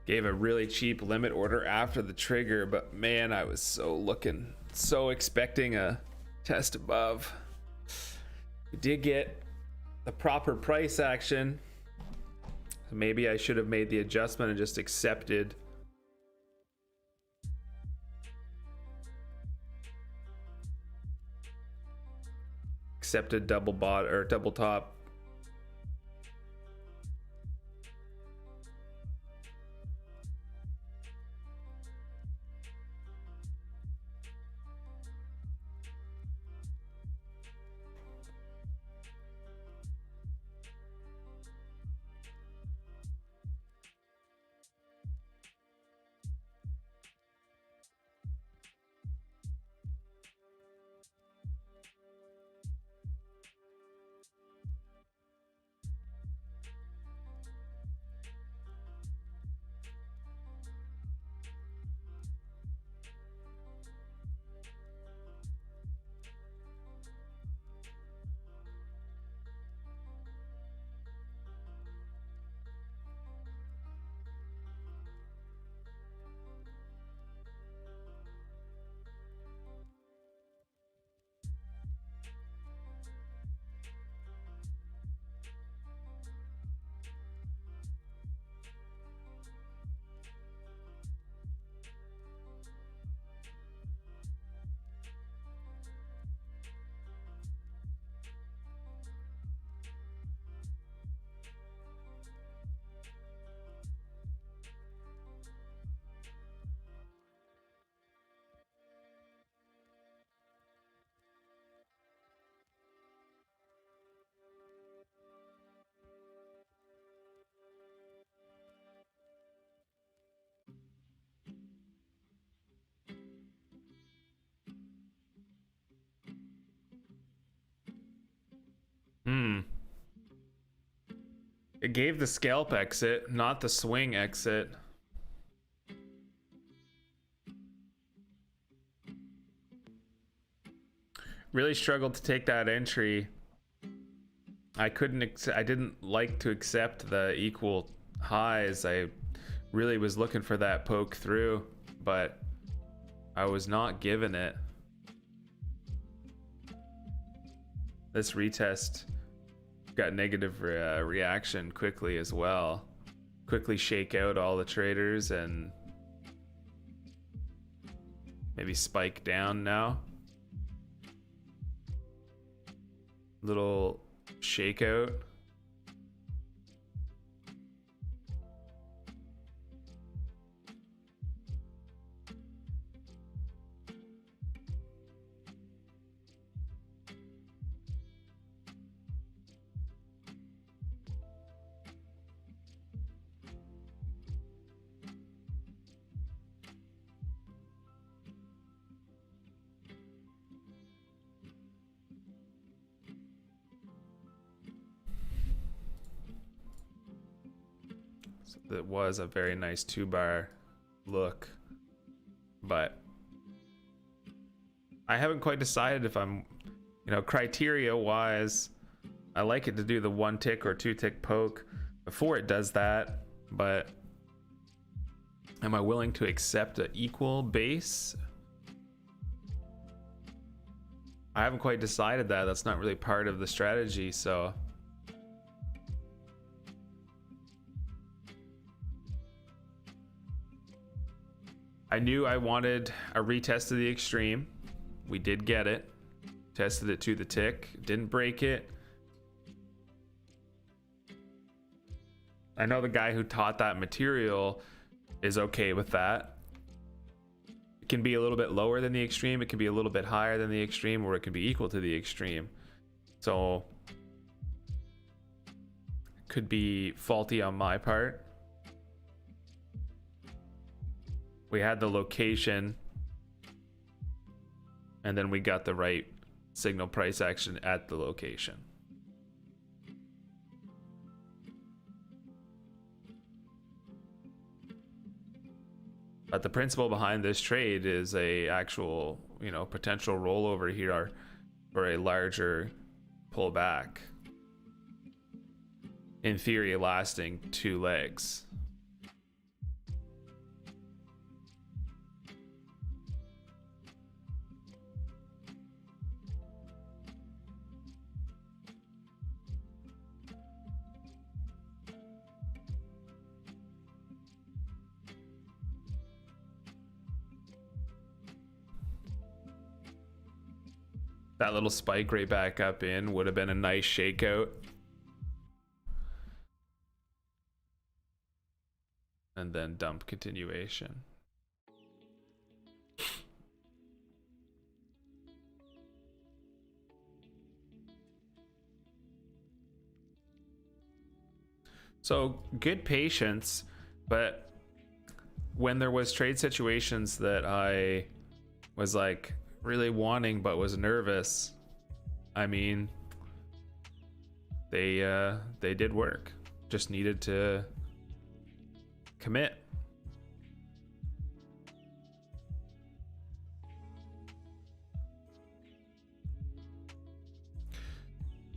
Gave a really cheap limit order after the trigger, but man, I was so expecting a test above. We did get the proper price action. Maybe I should have made the adjustment and just accepted. Accepted double bot or double top. It gave the scalp exit, not the swing exit. really struggled to take that entry. I didn't like to accept the equal highs. I really was looking for that poke through, but I was not given it. This retest got negative reaction quickly as well. Quickly shake out all the traders and maybe spike down now. Little shakeout. That was a very nice 2-bar look, but I haven't quite decided if I'm, criteria wise, I like it to do the 1 tick or 2 tick poke before it does that, but am I willing to accept an equal base? I haven't quite decided that. That's not really part of the strategy, so I knew I wanted a retest of the extreme. We did get it. Tested it to the tick. Didn't break it. I know the guy who taught that material is okay with that. It can be a little bit lower than the extreme. It can be a little bit higher than the extreme, or it can be equal to the extreme. So it could be faulty on my part. We had the location, and then we got the right signal price action at the location. But the principle behind this trade is a actual, potential rollover here for a larger pullback. In theory, lasting 2 legs. That little spike right back up in would have been a nice shakeout. And then dump continuation. So good patience, but when there was trade situations that I was like really wanting but was nervous, I mean, they did work. Just needed to commit.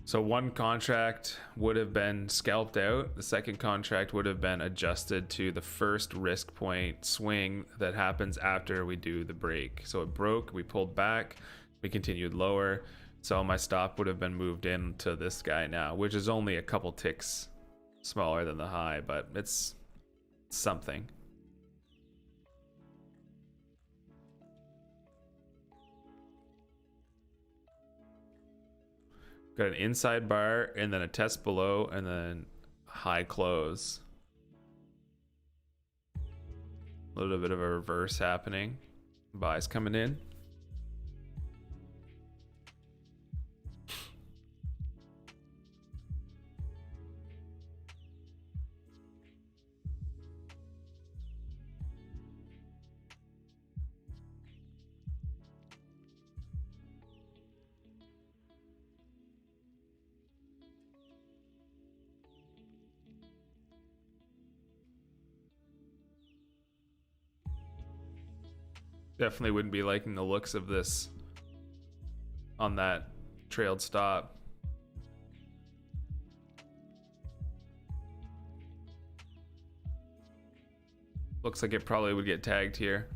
So one contract would have been scalped out. The second contract would have been adjusted to the first risk point swing that happens after we do the break. So it broke, we pulled back, we continued lower. So my stop would have been moved into this guy now, which is only a couple ticks smaller than the high, but it's something. Got an inside bar and then a test below and then high close. A little bit of a reverse happening. Buys coming in. Definitely wouldn't be liking the looks of this on that trailed stop. Looks like it probably would get tagged here.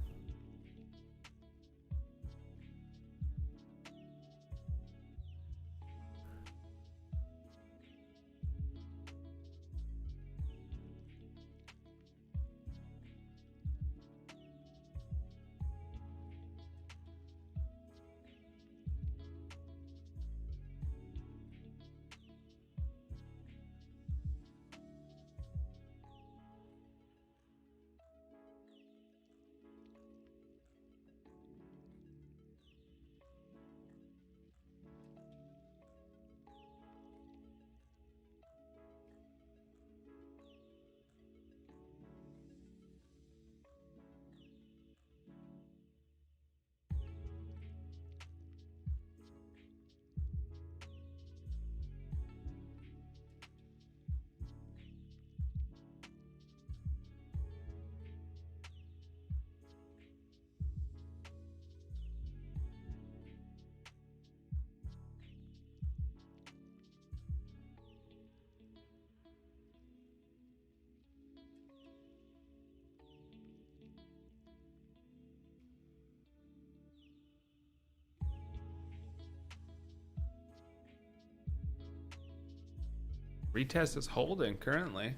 Retest is holding currently.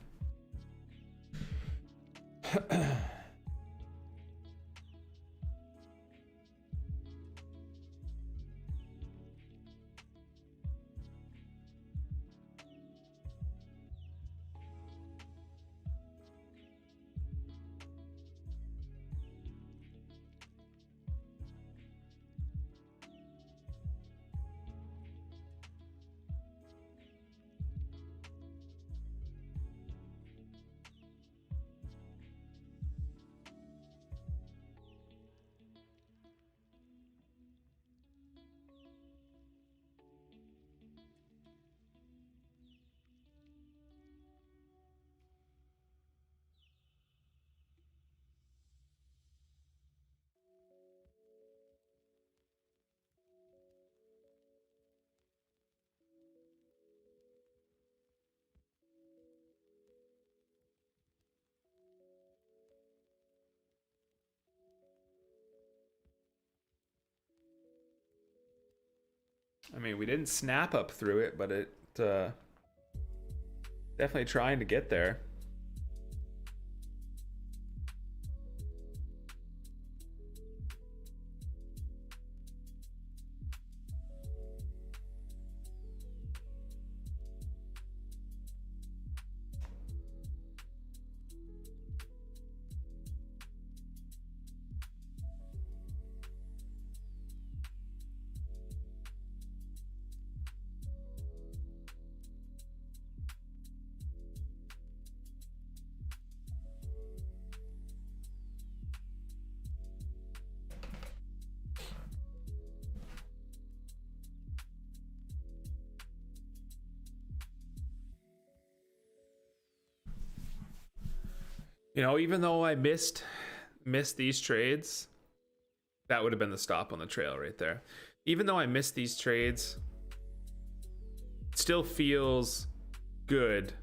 I mean, we didn't snap up through it, but it definitely trying to get there. You know, even though I missed these trades, that would have been the stop on the trail right there. Even though I missed these trades, it still feels good.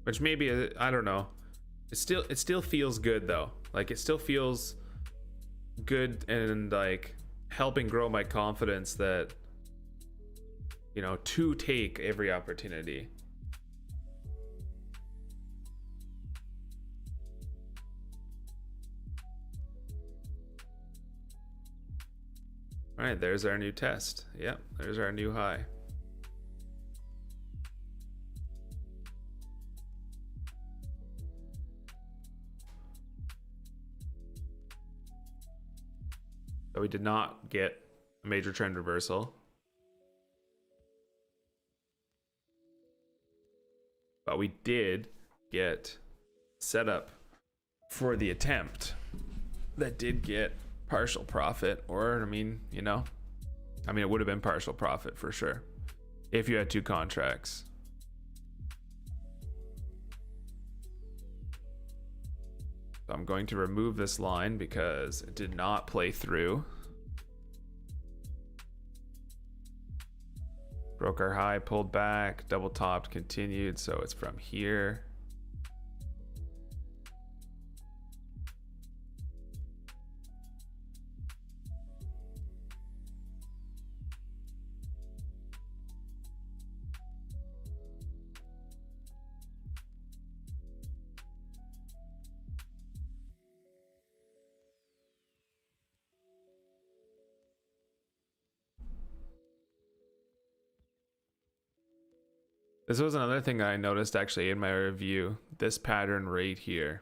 Which maybe, I don't know. It still feels good though. Like it still feels good and like helping grow my confidence that, you know, to take every opportunity. All right, there's our new test. Yep, there's our new high. So we did not get a major trend reversal. But we did get set up for the attempt that did get partial profit, or I mean, you know, I mean, it would have been partial profit for sure if you had two contracts. So I'm going to remove this line because it did not play through. Broke our high, pulled back, double topped, continued. So it's from here. This was another thing I noticed actually in my review. This pattern right here.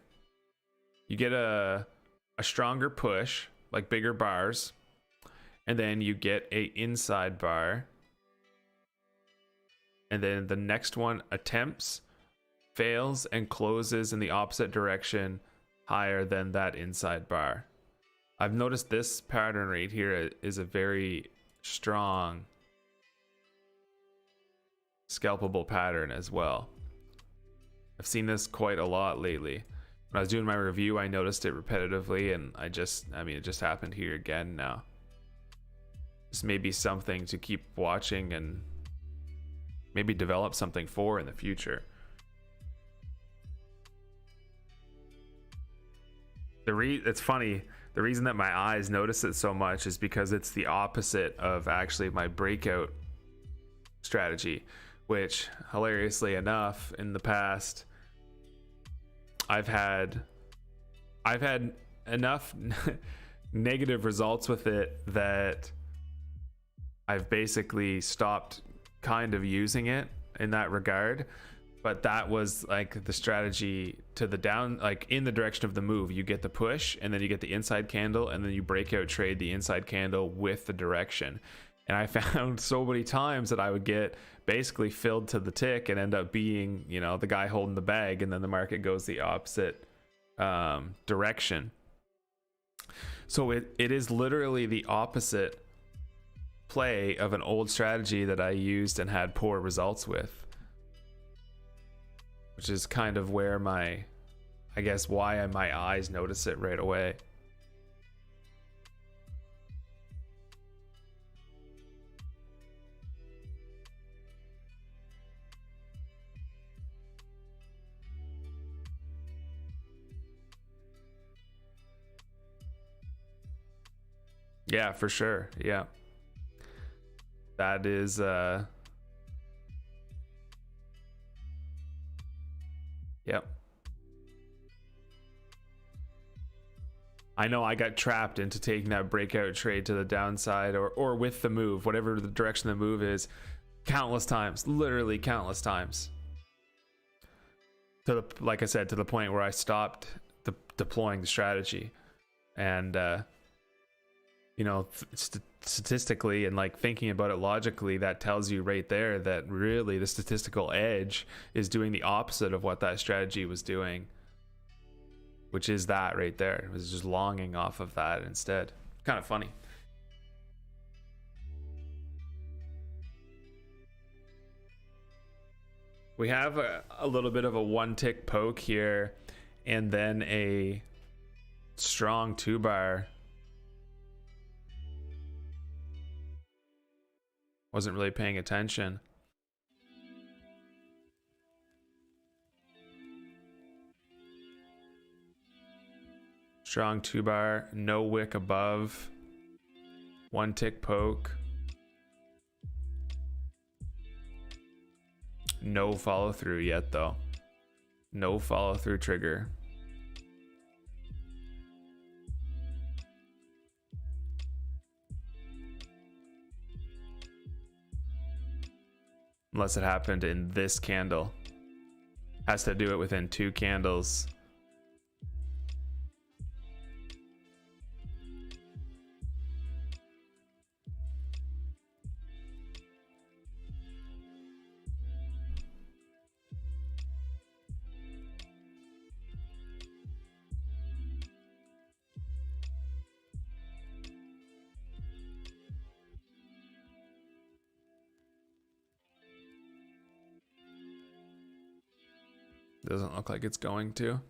You get a stronger push, like bigger bars, and then you get a inside bar. And then the next one attempts, fails, and closes in the opposite direction higher than that inside bar. I've noticed this pattern right here is a very strong scalpable pattern as well. I've seen this quite a lot lately. When I was doing my review, I noticed it repetitively, and I mean, it just happened here again now. This may be something to keep watching and maybe develop something for in the future. It's funny, the reason that my eyes notice it so much is because it's the opposite of actually my breakout strategy, which hilariously enough in the past I've had enough negative results with it that I've basically stopped kind of using it in that regard. But that was like the strategy to the down, like in the direction of the move. You get the push, and then you get the inside candle, and then you breakout trade the inside candle with the direction. And I found so many times that I would get basically filled to the tick and end up being, you know, the guy holding the bag, and then the market goes the opposite direction. So it is literally the opposite play of an old strategy that I used and had poor results with, which is kind of where my eyes notice it right away. Yeah, for sure. Yeah. That is yep. I know I got trapped into taking that breakout trade to the downside or with the move, whatever the direction the move is, countless times, literally countless times. To the, like I said, to the point where I stopped deploying the strategy. And you know, statistically and like thinking about it logically, that tells you right there that really the statistical edge is doing the opposite of what that strategy was doing, which is that right there. It was just longing off of that instead. Kind of funny. We have a little bit of a one tick poke here, and then a strong 2-bar. Wasn't really paying attention. Strong 2-bar, no wick above, one tick poke. No follow through yet though. No follow through trigger. Unless it happened in this candle. Has to do it within 2 candles. Doesn't look like it's going to.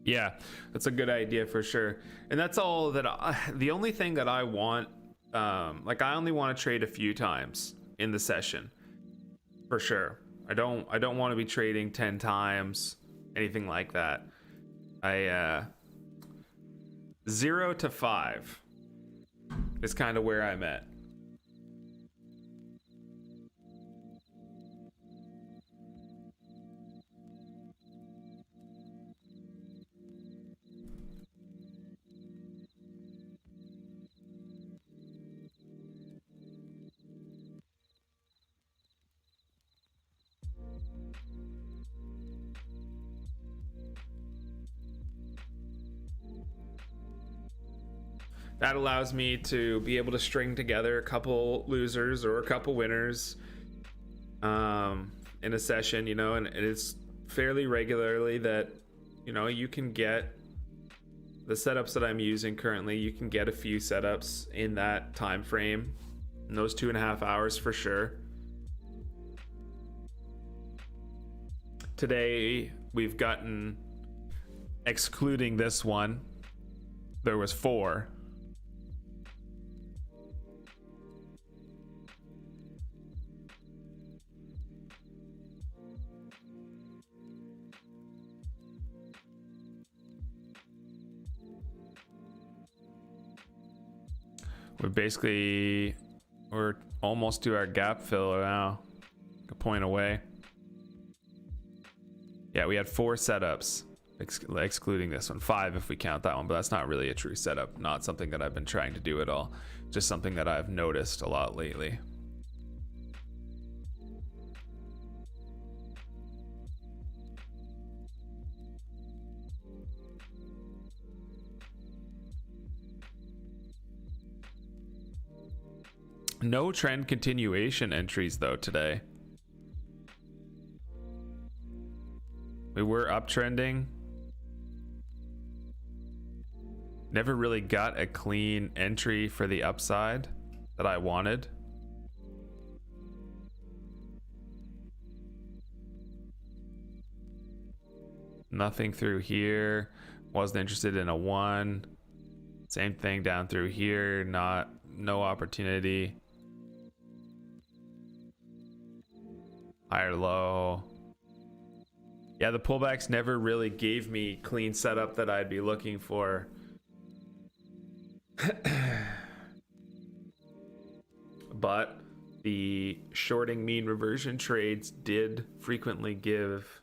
Yeah, that's a good idea for sure. And that's all that the only thing that I want, like I only want to trade a few times in the session for sure. I don't want to be trading 10 times, anything like that. I 0 to 5 is kind of where I'm at. That allows me to be able to string together a couple losers or a couple winners in a session, you know, and it's fairly regularly that, you know, you can get the setups that I'm using currently. You can get a few setups in that time frame, in those 2.5 hours for sure. Today we've gotten, excluding this one, there was 4. We're almost to our gap fill now, a point away. Yeah, we had 4 setups, excluding this one. 5 if we count that one, but that's not really a true setup. Not something that I've been trying to do at all. Just something that I've noticed a lot lately. No trend continuation entries though today. We were uptrending. Never really got a clean entry for the upside that I wanted. Nothing through here. Wasn't interested in a 1. Same thing down through here. No opportunity. Higher low. Yeah, the pullbacks never really gave me clean setup that I'd be looking for. But the shorting mean reversion trades did frequently give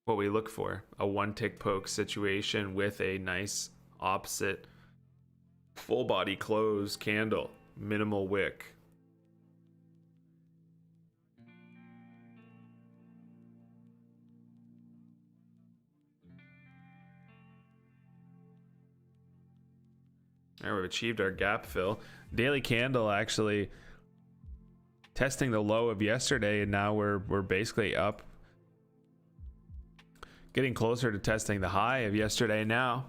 what we look for, a 1-tick poke situation with a nice opposite full body close candle, minimal wick. There, we've achieved our gap fill. Daily candle actually testing the low of yesterday, and now we're basically up, getting closer to testing the high of yesterday now.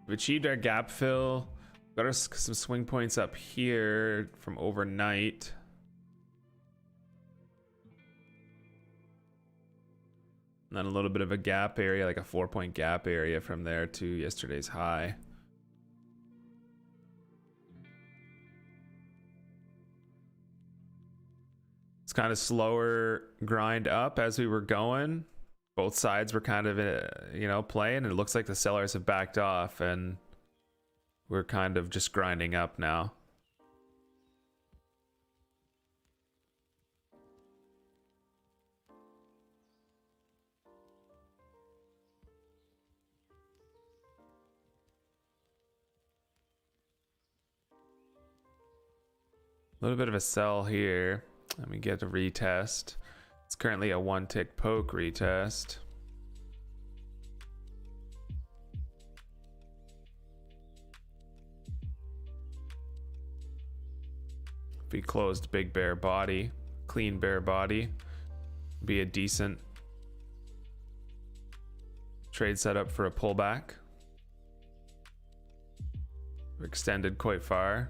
We've achieved our gap fill. Got our some swing points up here from overnight. And then a little bit of a gap area, like a 4-point gap area from there to yesterday's high. It's kind of slower grind up as we were going. Both sides were kind of, you know, playing, and it looks like the sellers have backed off and we're kind of just grinding up now. A little bit of a sell here. Let me get a retest. It's currently a 1-tick poke retest. If we closed big bear body, clean bear body, be a decent trade setup for a pullback. We're extended quite far.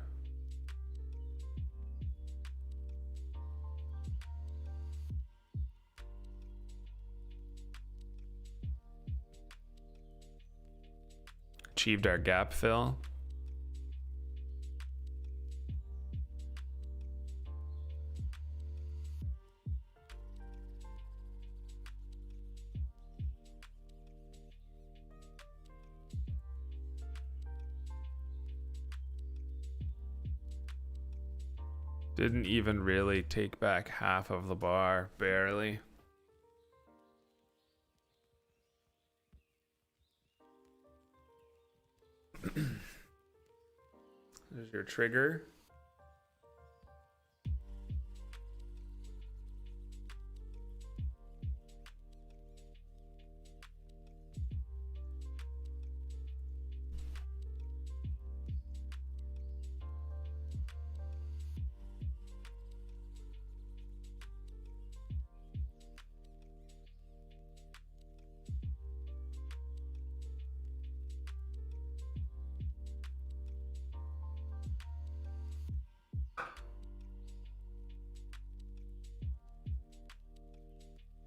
Achieved our gap fill. Didn't even really take back half of the bar, barely. There's your trigger.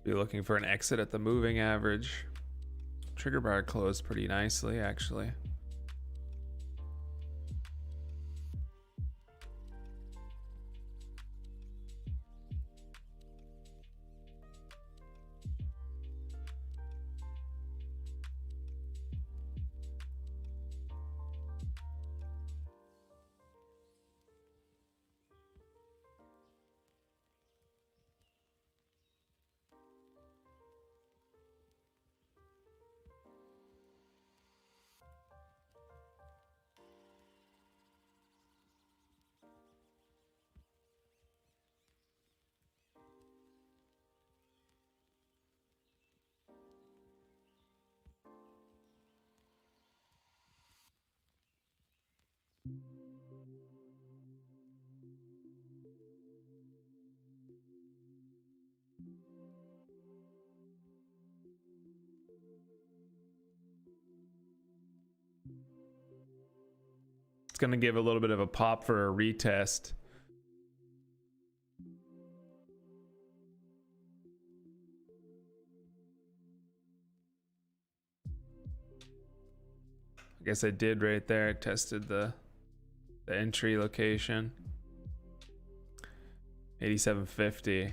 Be looking for an exit at the moving average. Trigger bar closed pretty nicely, actually. It's going to give a little bit of a pop for a retest. I guess I did right there. I tested the entry location. 8750.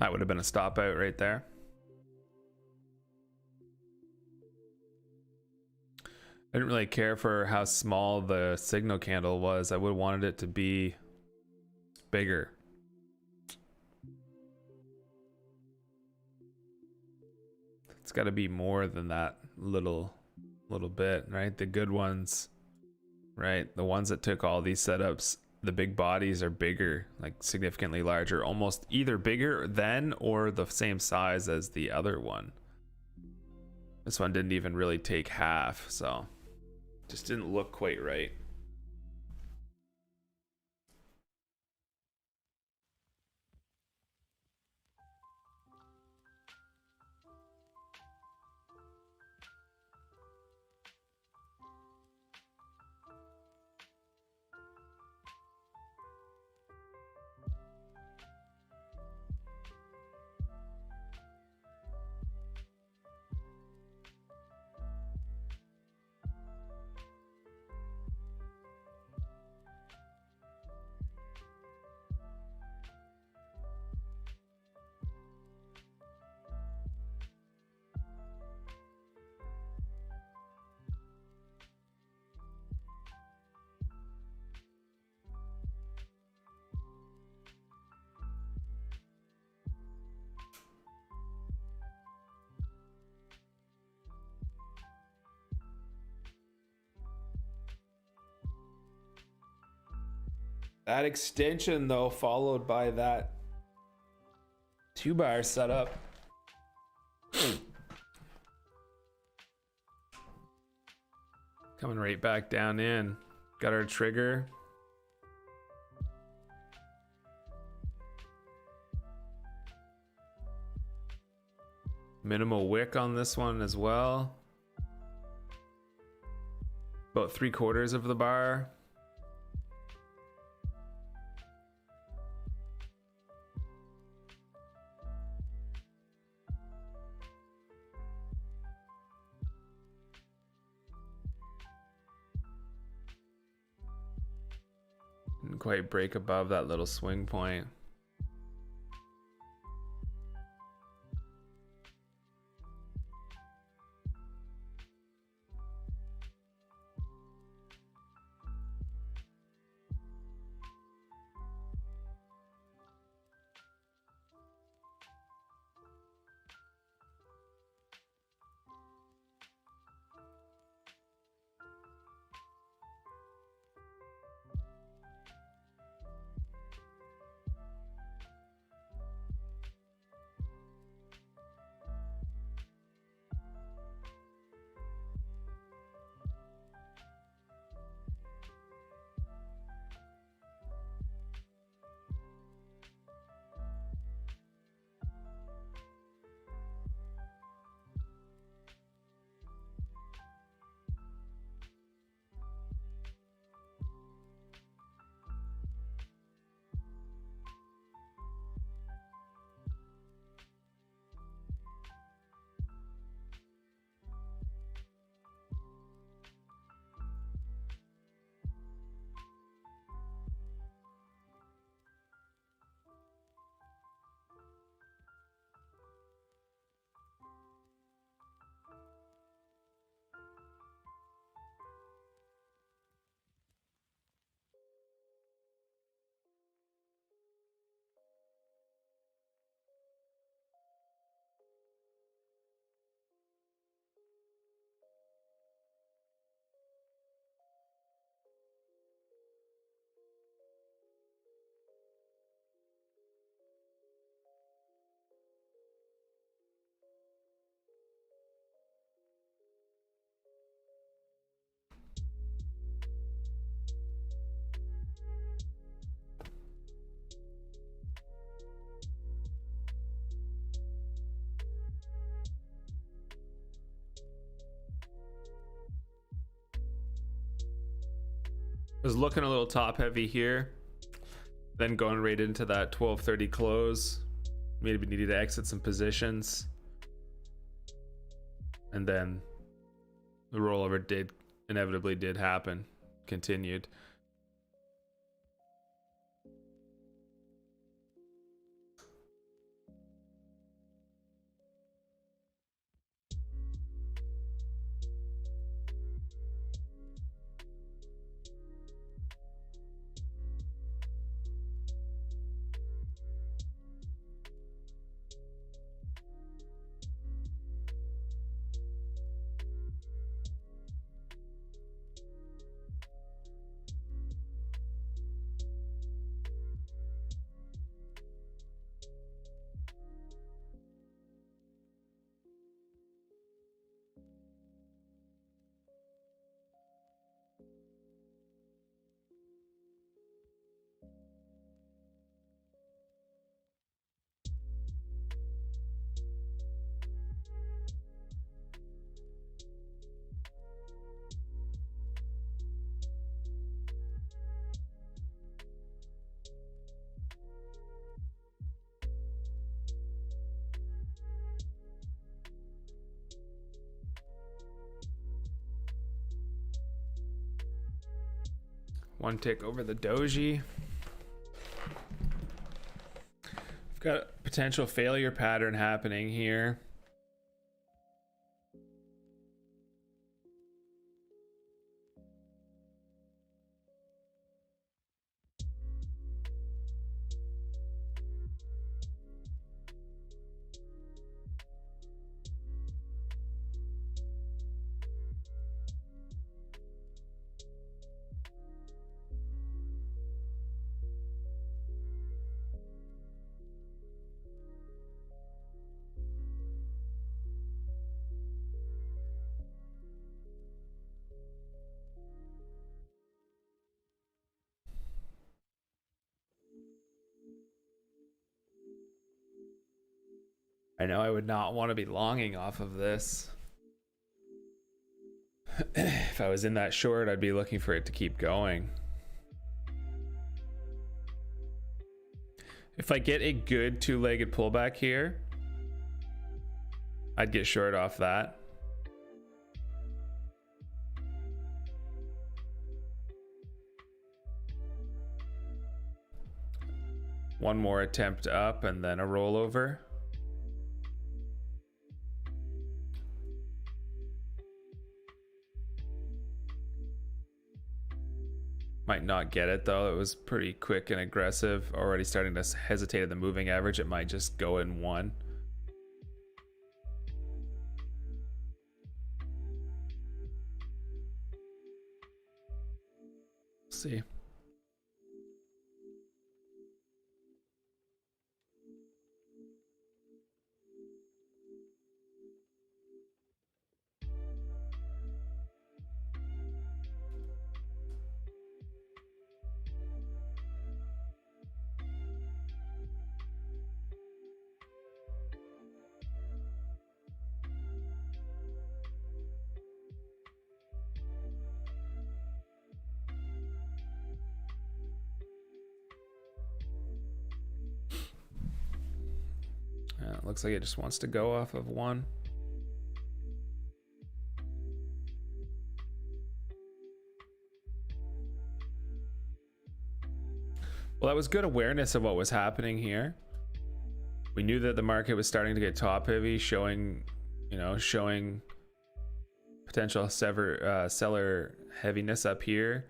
That would have been a stop out right there. I didn't really care for how small the signal candle was. I would have wanted it to be bigger. It's got to be more than that little bit, right? The good ones, right? The ones that took all these setups, the big bodies are bigger, like significantly larger, almost either bigger than or the same size as the other one. This one didn't even really take half, so just didn't look quite right. That extension though, followed by that 2-bar setup. Coming right back down in. Got our trigger. Minimal wick on this one as well. About 3/4 of the bar. Didn't quite break above that little swing point. Was looking a little top heavy here, then going right into that 12:30 close. Maybe needed to exit some positions, and then the rollover inevitably did happen. Continued. one tick over the doji. We've got a potential failure pattern happening here. I know I would not want to be longing off of this. If I was in that short, I'd be looking for it to keep going. If I get a good two-legged pullback here, I'd get short off that. One more attempt up and then a rollover. Might not get it though. It was pretty quick and aggressive. Already starting to hesitate at the moving average. It might just go in one. See. Looks like it just wants to go off of one. Well, that was good awareness of what was happening here. We knew that the market was starting to get top heavy, showing potential seller heaviness up here,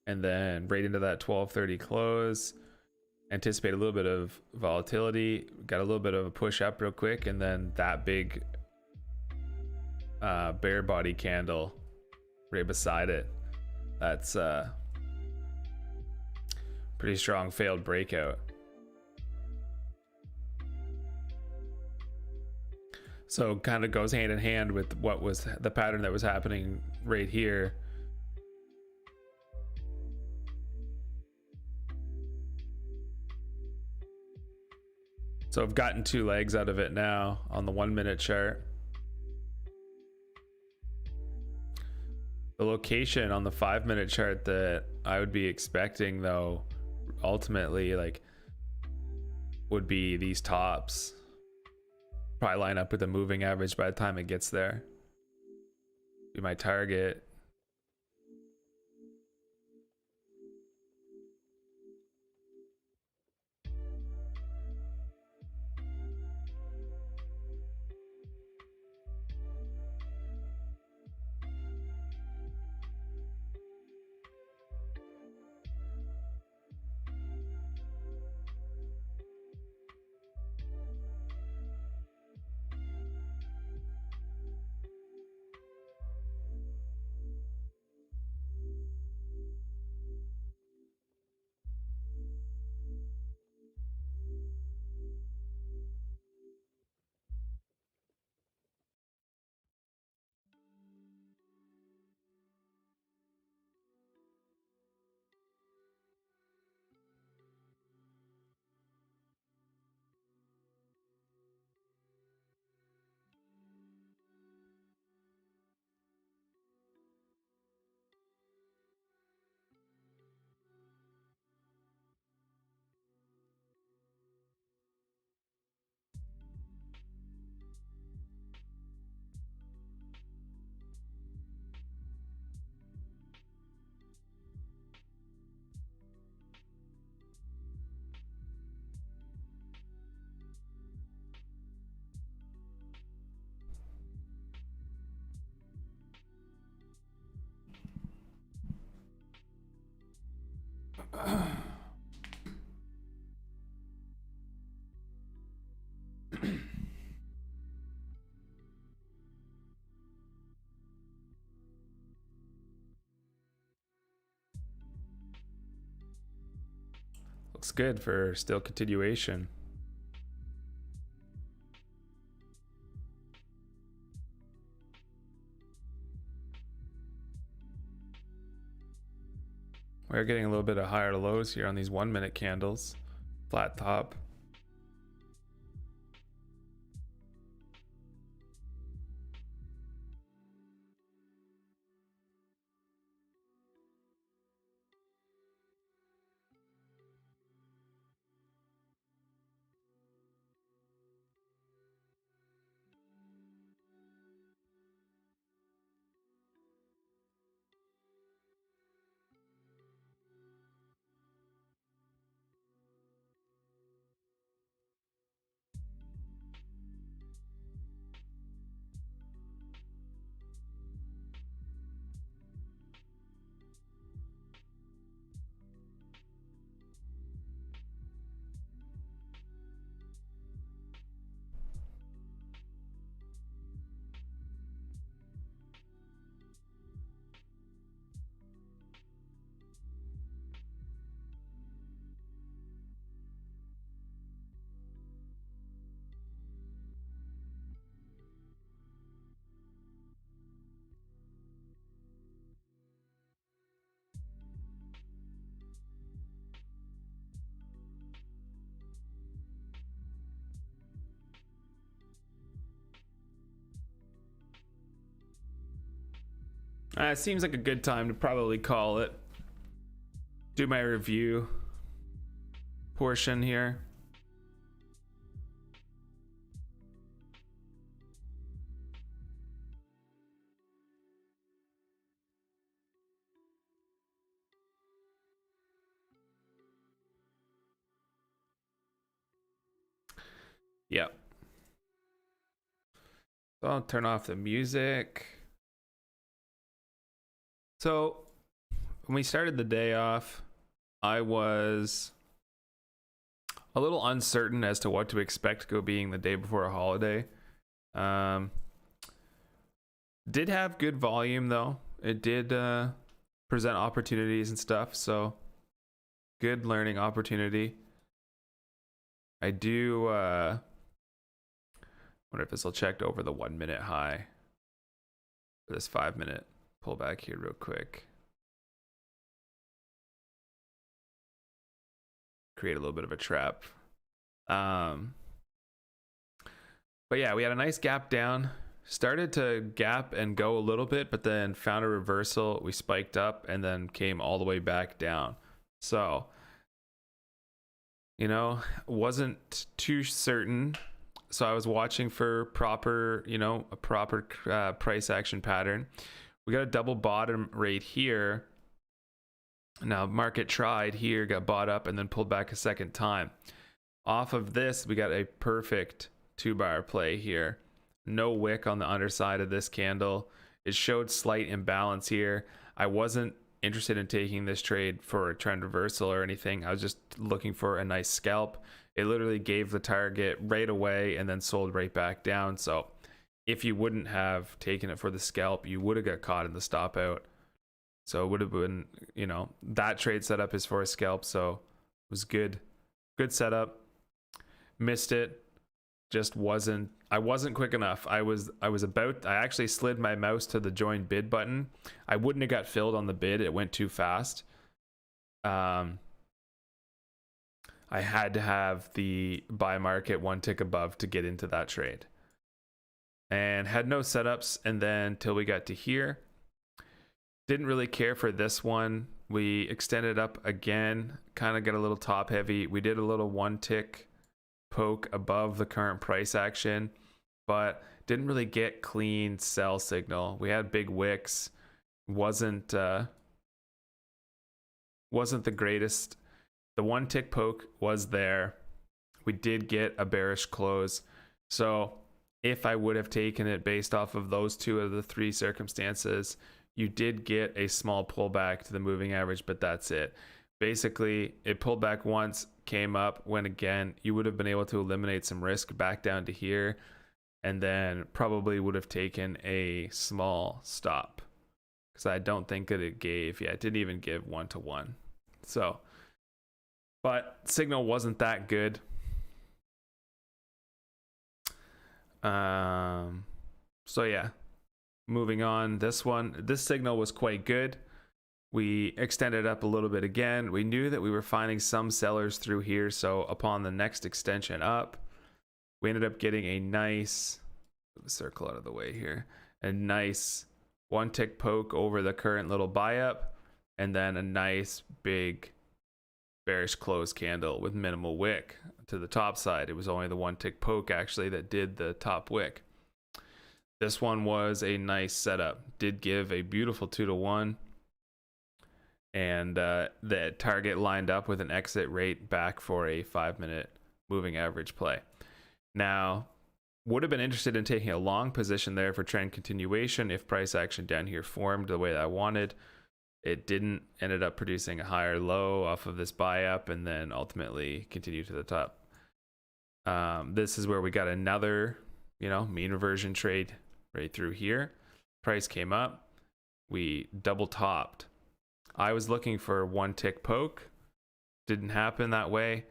and then right into that 1230 close. Anticipate a little bit of volatility, got a little bit of a push up real quick, and then that big bear body candle right beside it. That's pretty strong failed breakout. So kind of goes hand in hand with what was the pattern that was happening right here. So I've gotten two legs out of it now on the 1 minute chart. The location on the 5 minute chart that I would be expecting though, ultimately, like, would be these tops. Probably line up with the moving average by the time it gets there. Be my target. looks good for still continuation. We're getting a little bit of higher lows here on these 1 minute candles. Flat top. It seems like a good time to probably call it. Do my review portion here. Yep. So I'll turn off the music. So when we started the day off, I was a little uncertain as to what to expect, go being the day before a holiday. Did have good volume though. It did present opportunities and stuff, so good learning opportunity. I do wonder if this will check over the 1 minute high for this 5 minute pullback here real quick. Create a little bit of a trap. But yeah, we had a nice gap down. Started to gap and go a little bit, but then found a reversal. We spiked up and then came all the way back down. So, you know, wasn't too certain. So I was watching for proper, you know, a proper price action pattern. We got a double bottom right here. Now market tried here, got bought up and then pulled back a second time. Off of this, we got a perfect 2-bar play here. No wick on the underside of this candle. It showed slight imbalance here. I wasn't interested in taking this trade for a trend reversal or anything. I was just looking for a nice scalp. It literally gave the target right away and then sold right back down. So if you wouldn't have taken it for the scalp, you would have got caught in the stop out. So it would have been, you know, that trade setup is for a scalp. So it was good. Good setup. Missed it. Just wasn't, I wasn't quick enough. I actually slid my mouse to the join bid button. I wouldn't have got filled on the bid. It went too fast. I had to have the buy market 1 tick above to get into that trade. And had no setups. And then till we got to here, didn't really care for this one. We extended up again, kind of got a little top heavy. We did a little 1 tick poke above the current price action, but didn't really get clean sell signal. We had big wicks. Wasn't the greatest. The 1 tick poke was there. We did get a bearish close. So if I would have taken it based off of those 2 of the 3 circumstances, you did get a small pullback to the moving average, but that's it. Basically, it pulled back once, came up, went again. You would have been able to eliminate some risk back down to here, and then probably would have taken a small stop, because I don't think that it gave, yeah, it didn't even give 1-to-1. So but signal wasn't that good. So yeah, moving on. This signal was quite good. We extended up a little bit again. We knew that we were finding some sellers through here, so upon the next extension up, we ended up getting a nice circle out of the way here, a nice one tick poke over the current little buy up, and then a nice big bearish close candle with minimal wick to the top side. It was only the one tick poke actually that did the top wick. This one was a nice setup, did give a beautiful 2-to-1, and the target lined up with an exit rate back for a 5-minute moving average play. Now, would have been interested in taking a long position there for trend continuation if price action down here formed the way that I wanted. It didn't. Ended up producing a higher low off of this buy up and then ultimately continued to the top. This is where we got another, mean reversion trade right through here. Price came up. We double topped. I was looking for one tick poke. Didn't happen that way.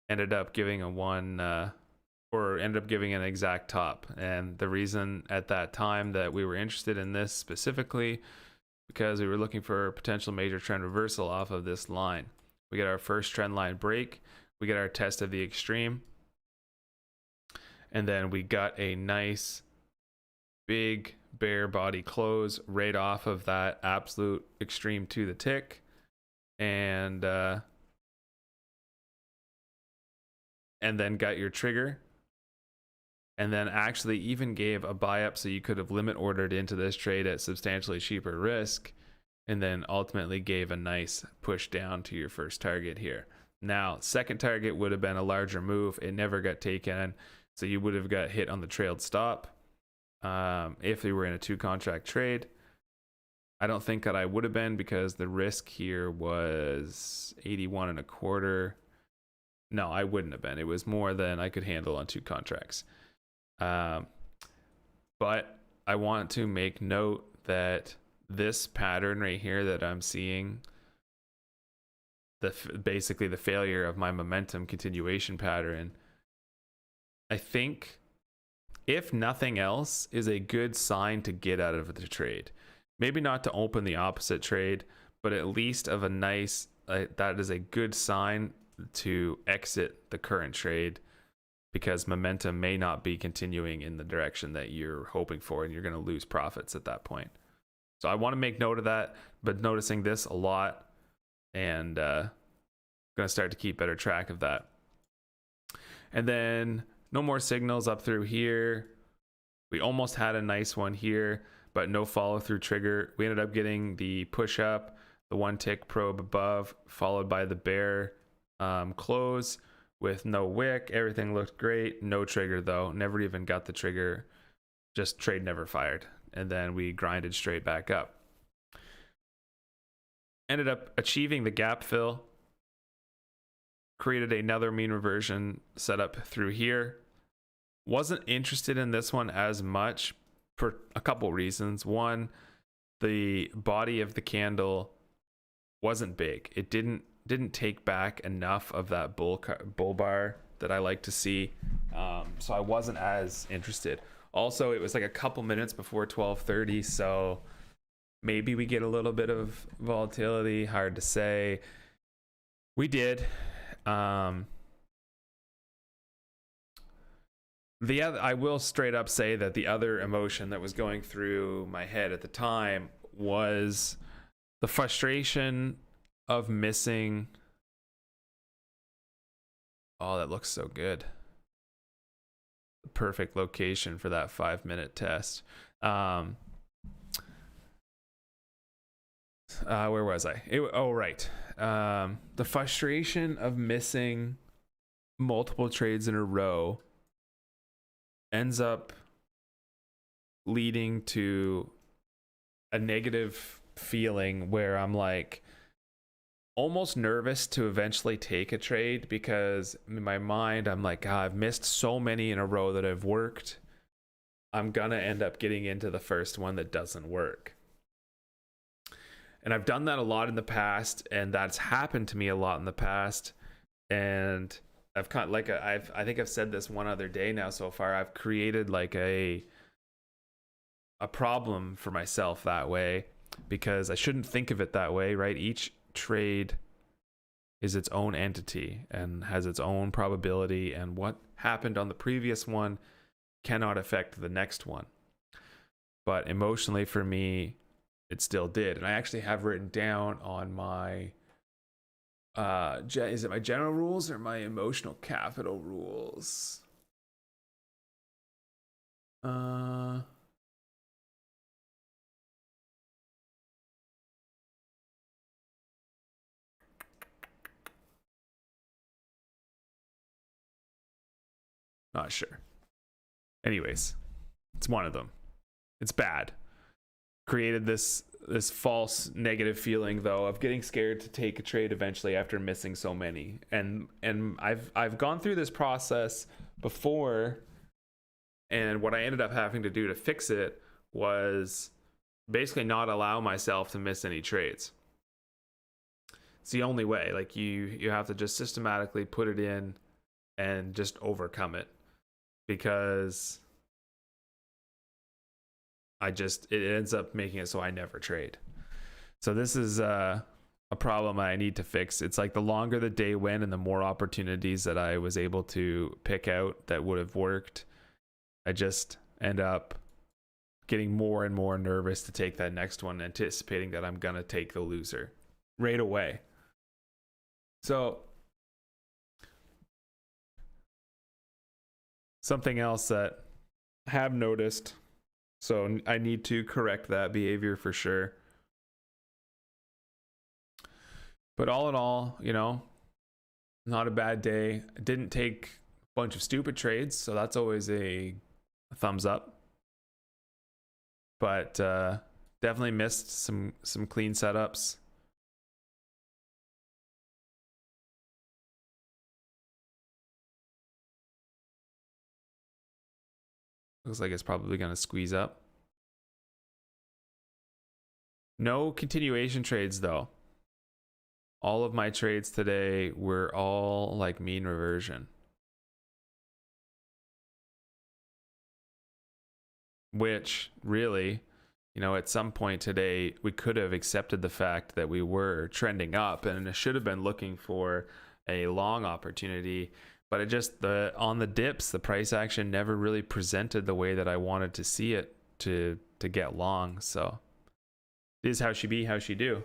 Ended up giving ended up giving an exact top. And the reason at that time that we were interested in this specifically, because we were looking for a potential major trend reversal off of this line. We get our first trend line break. We get our test of the extreme. And then we got a nice big bear body close right off of that absolute extreme to the tick. And then got your trigger. And then actually even gave a buy up so you could have limit ordered into this trade at substantially cheaper risk, and then ultimately gave a nice push down to your first target here. Now, second target would have been a larger move. It never got taken, so you would have got hit on the trailed stop if you were in a 2-contract trade. I don't think that I would have been, because the risk here was 81.25. No, I wouldn't have been. It was more than I could handle on 2 contracts. But I want to make note that this pattern right here that I'm seeing, basically the failure of my momentum continuation pattern, I think, if nothing else, is a good sign to get out of the trade. Maybe not to open the opposite trade, but at least of a nice, that is a good sign to exit the current trade, because momentum may not be continuing in the direction that you're hoping for, and you're going to lose profits at that point. So I want to make note of that, but noticing this a lot, and going to start to keep better track of that. And then no more signals up through here. We almost had a nice one here, but no follow through trigger. We ended up getting the push up, the one tick probe above, followed by the bear close with no wick. Everything looked great. No trigger though. Never even got the trigger. Just trade never fired. And then we grinded straight back up. Ended up achieving the gap fill. Created another mean reversion setup through here. Wasn't interested in this one as much for a couple reasons. One, the body of the candle wasn't big. It didn't take back enough of that bull bar that I like to see, so I wasn't as interested. Also, it was like a couple minutes before 12:30, so maybe we get a little bit of volatility. Hard to say. We did. I will straight up say that the other emotion that was going through my head at the time was the frustration of missing. Oh, that looks so good. The perfect location for that 5-minute test. Where was I? Right. The frustration of missing multiple trades in a row ends up leading to a negative feeling where I'm like almost nervous to eventually take a trade, because in my mind I'm like, I've missed so many in a row that have worked. I'm gonna end up getting into the first one that doesn't work. And I've done that a lot in the past, and that's happened to me a lot in the past. And I've kind of like I think I've said this one other day now so far. I've created like a problem for myself that way, because I shouldn't think of it that way, right? Each trade is its own entity and has its own probability, and what happened on the previous one cannot affect the next one. But emotionally for me, it still did. And I actually have written down on my is it my general rules or my emotional capital rules? Not sure. Anyways, it's one of them. It's bad. Created this false negative feeling though of getting scared to take a trade eventually after missing so many. And I've gone through this process before, and what I ended up having to do to fix it was basically not allow myself to miss any trades. It's the only way. Like you have to just systematically put it in and just overcome it, because it ends up making it so I never trade. So this is a problem I need to fix. It's like the longer the day went and the more opportunities that I was able to pick out that would have worked, I just end up getting more and more nervous to take that next one, anticipating that I'm gonna take the loser right away. So something else that I have noticed, so I need to correct that behavior for sure. But all in all, you know, not a bad day. I didn't take a bunch of stupid trades, so that's always a thumbs up. But definitely missed some clean setups. Looks like it's probably going to squeeze up. No continuation trades though. All of my trades today were all like mean reversion, which really, you know, at some point today we could have accepted the fact that we were trending up and should have been looking for a long opportunity. But it just, on the dips, the price action never really presented the way that I wanted to see it to get long. So it is how she be, how she do.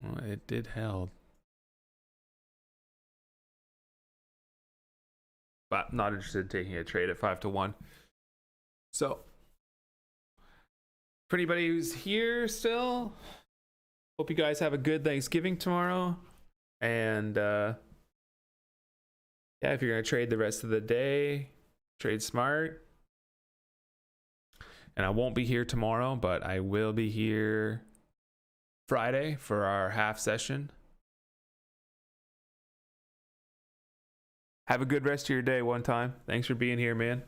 Well, it did held. But not interested in taking a trade at 5-1. So for anybody who's here still, hope you guys have a good Thanksgiving tomorrow. And yeah, if you're gonna trade the rest of the day, trade smart. And I won't be here tomorrow, but I will be here Friday for our half session. Have a good rest of your day one time. Thanks for being here, man.